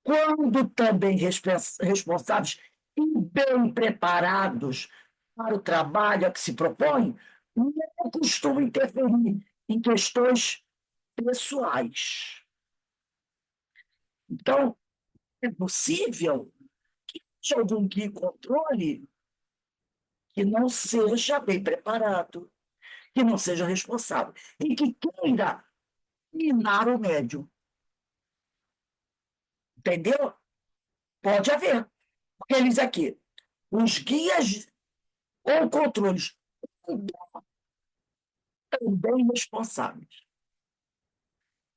quando também responsáveis e bem preparados para o trabalho a que se propõe, não costumam interferir em questões pessoais. Então, é possível que haja algum guia e controle que não seja bem preparado, que não seja responsável, e que queira minar o médium. Entendeu? Pode haver. Porque eles aqui, os guias ou controles também responsáveis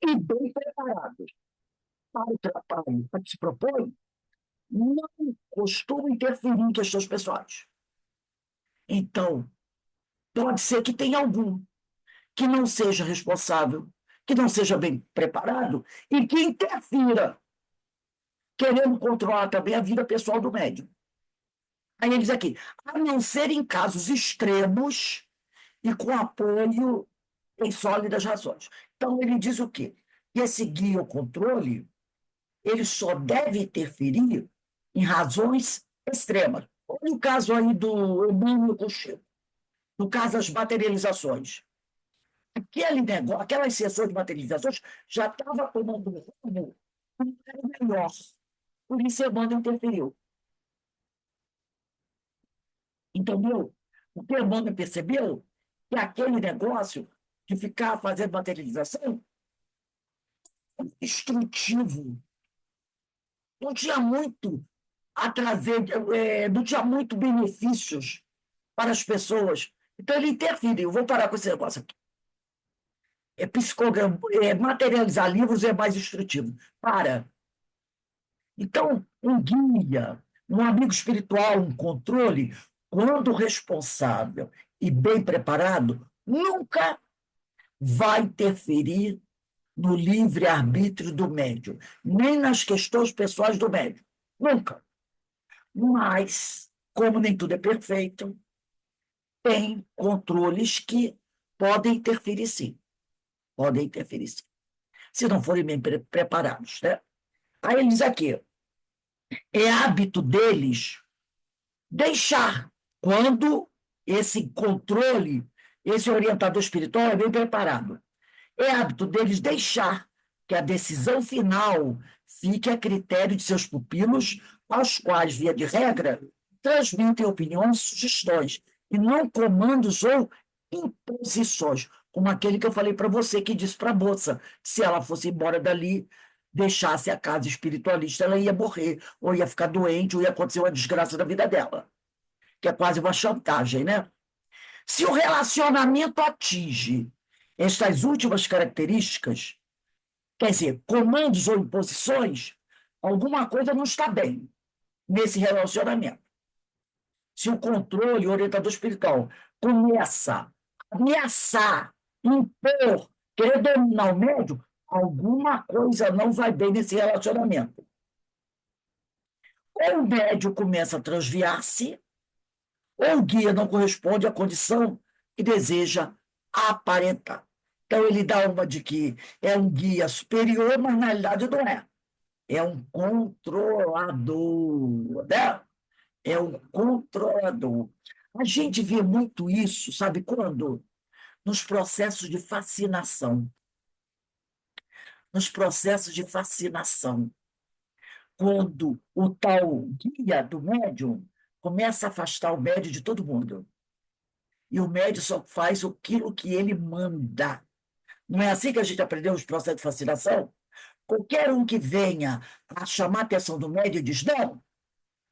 e bem preparados para o trabalho a que se propõe, não costumam interferir em questões pessoais. Então, pode ser que tenha algum que não seja responsável, que não seja bem preparado e que interfira, querendo controlar também a vida pessoal do médium. Aí ele diz aqui, a não ser em casos extremos e com apoio em sólidas razões. Então, ele diz o quê? Que esse guia ou controle, ele só deve interferir em razões extremas. Olha o caso aí do Emmanuel com Chico, no caso das materializações. Aquele negócio, aquelas sessões de materializações já estava tomando um rumo melhor. Por isso, Emmanuel interferiu. Entendeu? O que Emmanuel percebeu que aquele negócio de ficar fazendo materialização é instrutivo. Não tinha muito a trazer, não tinha muito benefícios para as pessoas. Então, ele interferiu. Vou parar com esse negócio aqui. Materializar livros é mais instrutivo. Para. Então, um guia, um amigo espiritual, um controle, quando responsável e bem preparado, nunca vai interferir no livre-arbítrio do médium, nem nas questões pessoais do médium. Nunca. Mas, como nem tudo é perfeito, tem controles que podem interferir sim. Podem interferir sim. Se não forem bem preparados, né? Aí ele diz aqui, é hábito deles deixar, quando esse controle, esse orientador espiritual é bem preparado, é hábito deles deixar que a decisão final fique a critério de seus pupilos, aos quais, via de regra, transmitem opiniões e sugestões, e não comandos ou imposições, como aquele que eu falei para você, que disse para a moça, que se ela fosse embora dali, deixasse a casa espiritualista, ela ia morrer, ou ia ficar doente, ou ia acontecer uma desgraça na vida dela, que é quase uma chantagem, né? Se o relacionamento atinge estas últimas características, quer dizer, comandos ou imposições, alguma coisa não está bem nesse relacionamento. Se o controle, o orientador espiritual, começa a ameaçar, impor, querer dominar o médium, alguma coisa não vai bem nesse relacionamento. Ou o médium começa a transviar-se, ou o guia não corresponde à condição que deseja aparentar. Então, ele dá uma de que é um guia superior, mas na realidade não é. É um controlador, né? É um controlador. A gente vê muito isso, sabe quando? Nos processos de fascinação. Nos processos de fascinação. Quando o tal guia do médium começa a afastar o médium de todo mundo. E o médium só faz aquilo que ele manda. Não é assim que a gente aprendeu os processos de fascinação? qualquer um que venha a chamar a atenção do médium diz: não,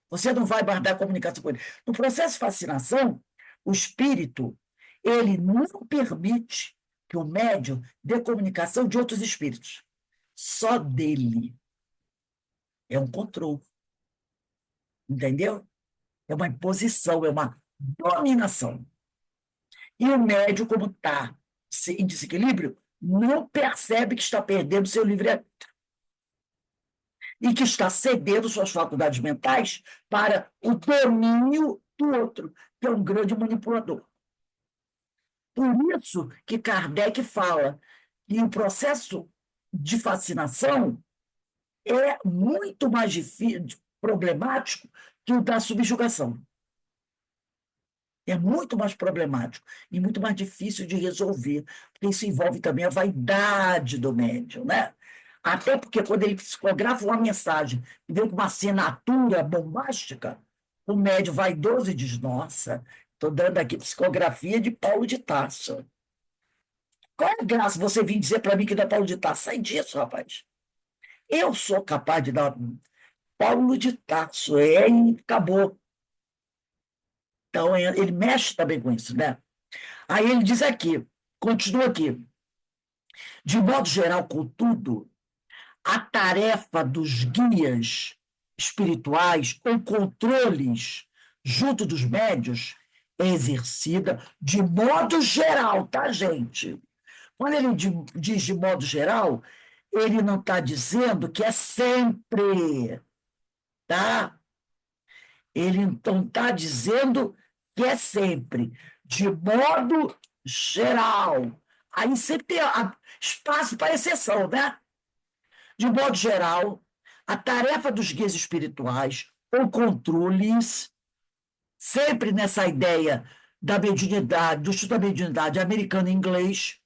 você não vai guardar comunicação com ele. No processo de fascinação, o espírito, ele não permite que o médium dê comunicação de outros espíritos. Só dele. É um controle. Entendeu? É uma imposição, é uma dominação. E o médium, como está em desequilíbrio, não percebe que está perdendo seu livre-arbítrio e que está cedendo suas faculdades mentais para o domínio do outro, que é um grande manipulador. Por isso que Kardec fala que o processo de fascinação é muito mais difícil, problemático que o da subjugação. É muito mais problemático e muito mais difícil de resolver, porque isso envolve também a vaidade do médium, né? Até porque quando ele psicografa uma mensagem e vem com uma assinatura bombástica, o médium vaidoso diz: nossa, estou dando aqui psicografia de Paulo de Tarso. Qual é a graça você vir dizer para mim que não é Paulo de Tarso? Sai disso, rapaz. Eu sou capaz de dar Paulo de Tarso, e acabou. Então, ele mexe também com isso, né? Aí ele diz aqui, continua aqui: de modo geral, contudo, a tarefa dos guias espirituais ou controles junto dos médios é exercida de modo geral, tá, gente? Quando ele diz de modo geral, ele não está dizendo que é sempre, tá? Ele não está dizendo que é sempre, de modo geral. Aí sempre tem espaço para exceção, né? De modo geral, a tarefa dos guias espirituais ou controles, sempre nessa ideia da mediunidade, do estudo da mediunidade americano e inglês,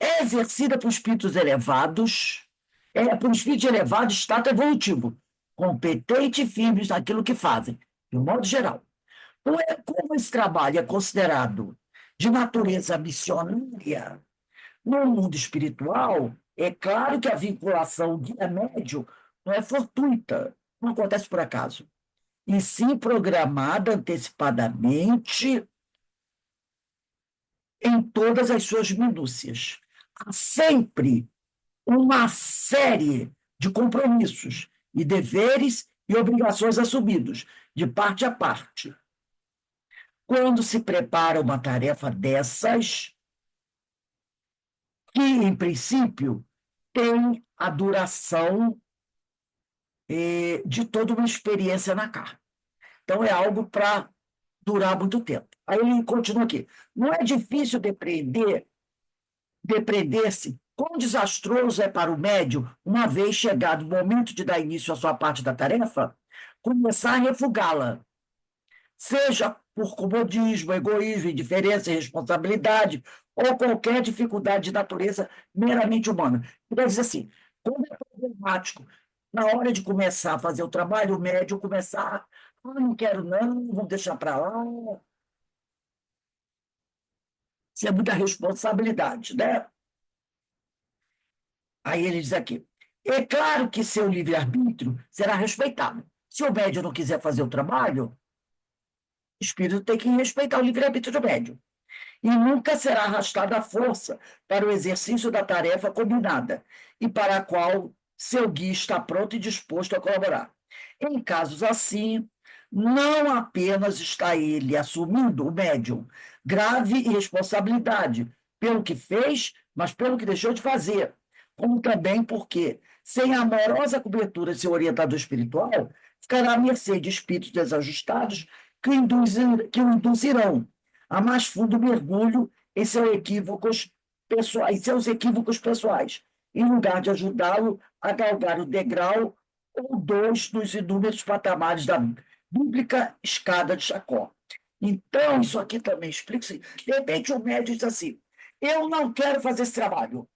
é exercida por espíritos elevados, por espíritos de elevado estado evolutivo, competente e firmes naquilo que fazem, de um modo geral. Como esse trabalho é considerado de natureza missionária no mundo espiritual, é claro que a vinculação guia-médio não é fortuita, não acontece por acaso, e sim programada antecipadamente em todas as suas minúcias. Há sempre uma série de compromissos e deveres e obrigações assumidos, de parte a parte. Quando se prepara uma tarefa dessas, que, em princípio, tem a duração de toda uma experiência na carne. Então, é algo para durar muito tempo. Aí ele continua aqui: não é difícil depreender-se quão desastroso é para o médium, uma vez chegado o momento de dar início à sua parte da tarefa, começar a refugá-la, seja por comodismo, egoísmo, indiferença, irresponsabilidade, ou qualquer dificuldade de natureza meramente humana. Quer dizer assim, como é problemático, na hora de começar a fazer o trabalho, o médium começar: não quero não, vamos deixar para lá. Isso é muita responsabilidade, né? Aí ele diz aqui: é claro que seu livre-arbítrio será respeitado. Se o médium não quiser fazer o trabalho, o espírito tem que respeitar o livre-arbítrio do médium. E nunca será arrastado à força para o exercício da tarefa combinada, e para a qual seu guia está pronto e disposto a colaborar. Em casos assim, não apenas está ele assumindo, o médium, grave irresponsabilidade pelo que fez, mas pelo que deixou de fazer, como também porque, sem a amorosa cobertura de seu orientador espiritual, ficará à mercê de espíritos desajustados que o induzirão a mais fundo mergulho em seus equívocos pessoais, em lugar de ajudá-lo a galgar o degrau ou dois dos inúmeros patamares da bíblica escada de Jacó. Então, isso aqui também explica assim. De repente, o médico diz assim: eu não quero fazer esse trabalho.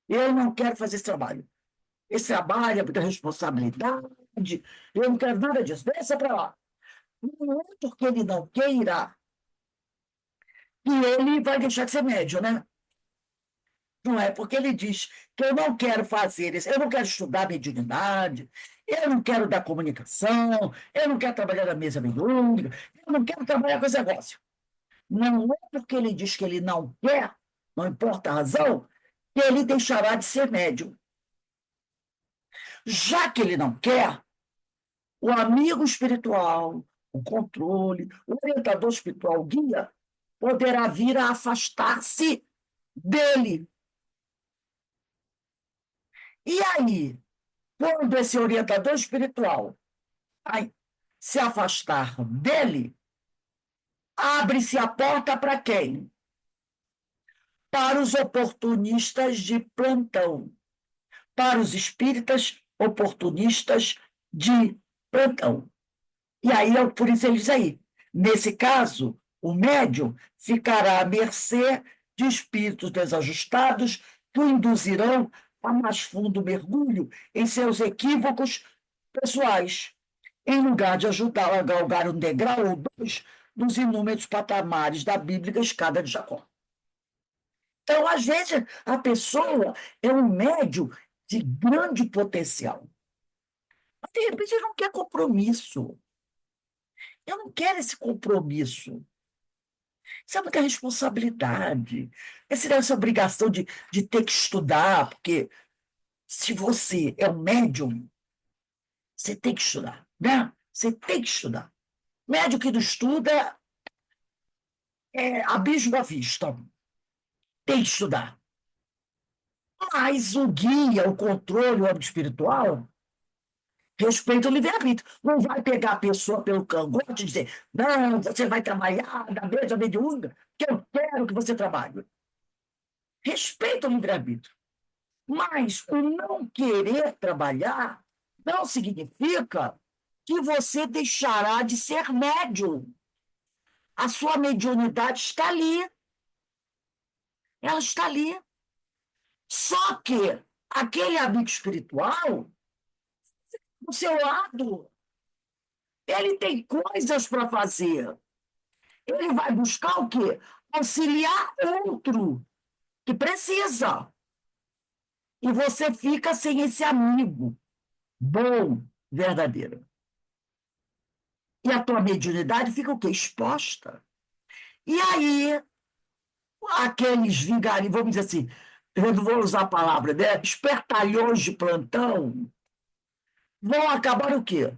Eu não quero fazer esse trabalho. Esse trabalho é muita responsabilidade. Eu não quero nada disso. Deixa para lá. Não é porque ele não queira que ele vai deixar de ser médium, né? Não é porque ele diz que eu não quero fazer isso, eu não quero estudar mediunidade, eu não quero dar comunicação, eu não quero trabalhar na mesa mediúnica, eu não quero trabalhar com esse negócio. Não é porque ele diz que ele não quer, não importa a razão, que ele deixará de ser médium. Já que ele não quer, o amigo espiritual, o controle, o orientador espiritual, o guia, poderá vir a afastar-se dele. E aí, quando esse orientador espiritual vai se afastar dele, abre-se a porta para quem? Para os oportunistas de plantão, para os espíritas oportunistas de plantão. E aí, por isso ele diz aí, nesse caso, o médium ficará à mercê de espíritos desajustados que o induzirão a mais fundo mergulho em seus equívocos pessoais, em lugar de ajudá-lo a galgar um degrau ou dois dos inúmeros patamares da bíblica escada de Jacó. Então, às vezes, a pessoa é um médium de grande potencial. Mas, de repente, ele não quer compromisso. Eu não quero esse compromisso. Isso é muita responsabilidade. Essa obrigação de ter que estudar, porque se você é um médium, você tem que estudar, né? Você tem que estudar. Médium que não estuda é abismo à vista. Tem que estudar. Mas o guia, o controle, o âmbito espiritual, respeita o livre-arbítrio. Não vai pegar a pessoa pelo cangote e dizer, não, você vai trabalhar da mesa mediúnica, que eu quero que você trabalhe. Respeita o livre-arbítrio. Mas o não querer trabalhar não significa que você deixará de ser médium. A sua mediunidade está ali. Ela está ali. Só que aquele amigo espiritual, do seu lado, ele tem coisas para fazer. Ele vai buscar o quê? Auxiliar outro que precisa. E você fica sem esse amigo bom, verdadeiro. E a tua mediunidade fica o quê? Exposta. E aí, aqueles vigarinhos, vamos dizer assim, eu não vou usar a palavra, né? Espertalhões de plantão, vão acabar o quê?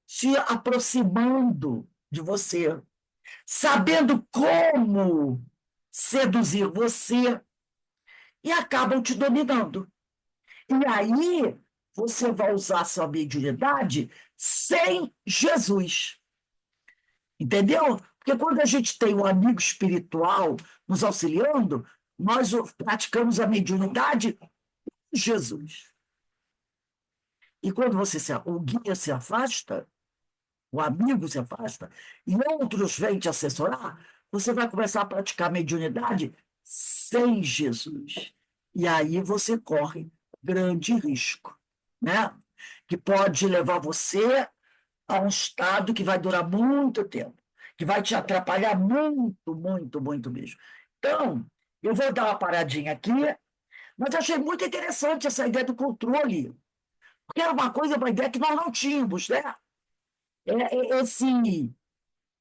Se aproximando de você, sabendo como seduzir você e acabam te dominando. E aí você vai usar sua mediunidade sem Jesus. Entendeu? Porque quando a gente tem um amigo espiritual nos auxiliando, nós praticamos a mediunidade com Jesus. E quando o guia se afasta, o amigo se afasta, e outros vêm te assessorar, você vai começar a praticar a mediunidade sem Jesus. E aí você corre grande risco, né? Que pode levar você a um estado que vai durar muito tempo, que vai te atrapalhar muito, muito, muito mesmo. Então, eu vou dar uma paradinha aqui, mas achei muito interessante essa ideia do controle, porque era uma ideia que nós não tínhamos, né?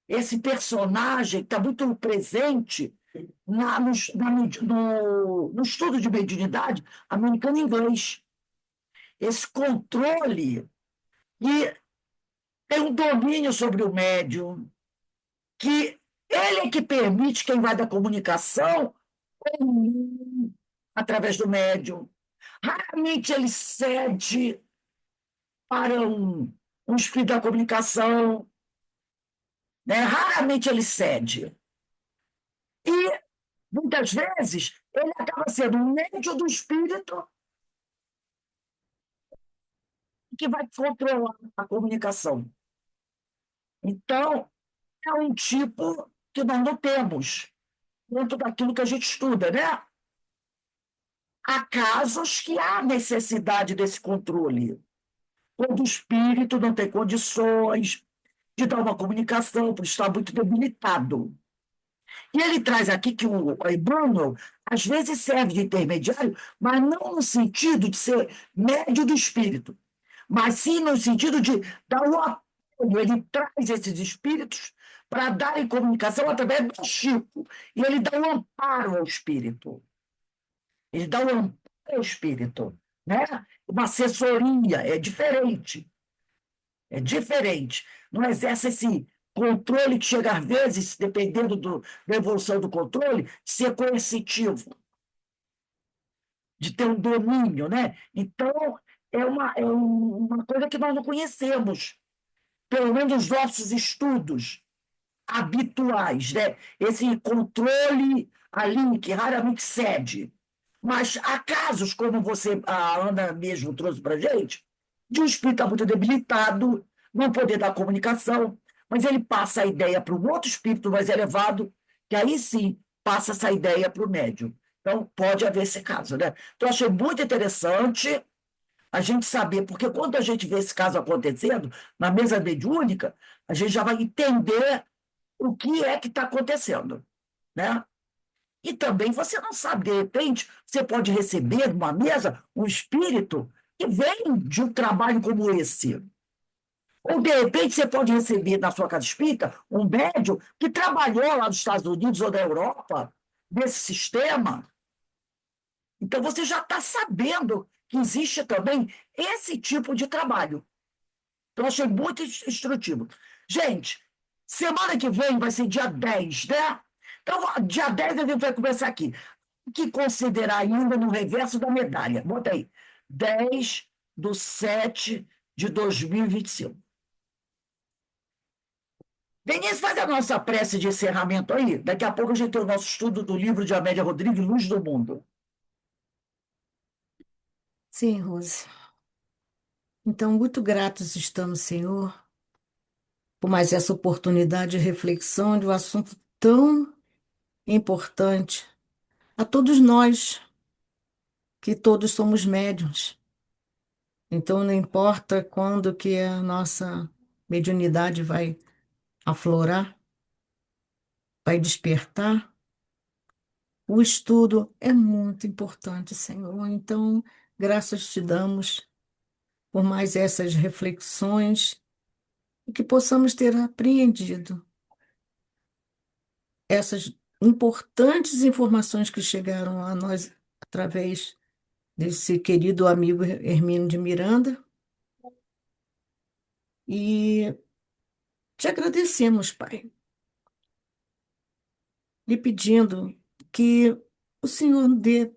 Esse personagem que está muito presente no estudo de mediunidade americano e inglês. Esse controle e tem um domínio sobre o médium, que ele é que permite quem vai da comunicação ou não, através do médium. Raramente ele cede para um espírito da comunicação, né? Raramente ele cede. E, muitas vezes, ele acaba sendo um médium do espírito que vai controlar a comunicação. Então, é um tipo que nós não temos dentro daquilo que a gente estuda, né? Há casos que há necessidade desse controle, quando o espírito não tem condições de dar uma comunicação, por estar muito debilitado. E ele traz aqui que o Emmanuel, às vezes, serve de intermediário, mas não no sentido de ser médio do espírito, mas sim no sentido de dar o apoio. Ele traz esses espíritos para darem comunicação através do Chico, e ele dá um amparo ao espírito. Ele dá um amparo ao espírito, né? Uma assessoria, é diferente. É diferente. Não exerce esse controle que chega, às vezes, dependendo da evolução do controle, de ser coercitivo, de ter um domínio, né? Então, é uma coisa que nós não conhecemos, pelo menos nos nossos estudos habituais, né? Esse controle ali que raramente cede. Mas há casos, como a Ana mesmo trouxe para a gente, de um espírito tá muito debilitado, não poder dar comunicação, mas ele passa a ideia para um outro espírito mais elevado, que aí sim passa essa ideia para o médium. Então, pode haver esse caso, né? Então, achei muito interessante a gente saber, porque quando a gente vê esse caso acontecendo na mesa mediúnica, a gente já vai entender o que é que está acontecendo, né? E também você não sabe, de repente, você pode receber numa mesa um espírito que vem de um trabalho como esse. Ou, de repente, você pode receber na sua casa espírita um médium que trabalhou lá nos Estados Unidos ou na Europa, nesse sistema. Então, você já está sabendo que existe também esse tipo de trabalho. Então, achei muito instrutivo. Gente, semana que vem vai ser dia 10, né? Então, dia 10 a gente vai começar aqui. O que considerar ainda no reverso da medalha? Bota aí. 10/7/2025. Denise, faz a nossa prece de encerramento aí. Daqui a pouco a gente tem o nosso estudo do livro de Amélia Rodrigues, Luz do Mundo. Sim, Rose. Então, muito gratos estamos, Senhor, por mais essa oportunidade de reflexão de um assunto tão importante a todos nós, que todos somos médiuns. Então, não importa quando que a nossa mediunidade vai aflorar, vai despertar, o estudo é muito importante, Senhor. Então, graças te damos por mais essas reflexões e que possamos ter apreendido essas importantes informações que chegaram a nós através desse querido amigo Hermínio de Miranda. E te agradecemos, Pai, lhe pedindo que o Senhor dê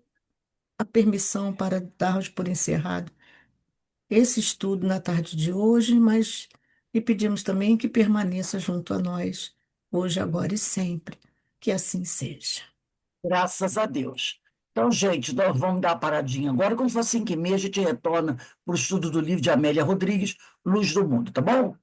a permissão para darmos por encerrado esse estudo na tarde de hoje, mas lhe pedimos também que permaneça junto a nós, hoje, agora e sempre. Que assim seja. Graças a Deus. Então, gente, nós vamos dar uma paradinha agora. Quando for 5h30, a gente retorna para o estudo do livro de Amélia Rodrigues, Luz do Mundo, tá bom?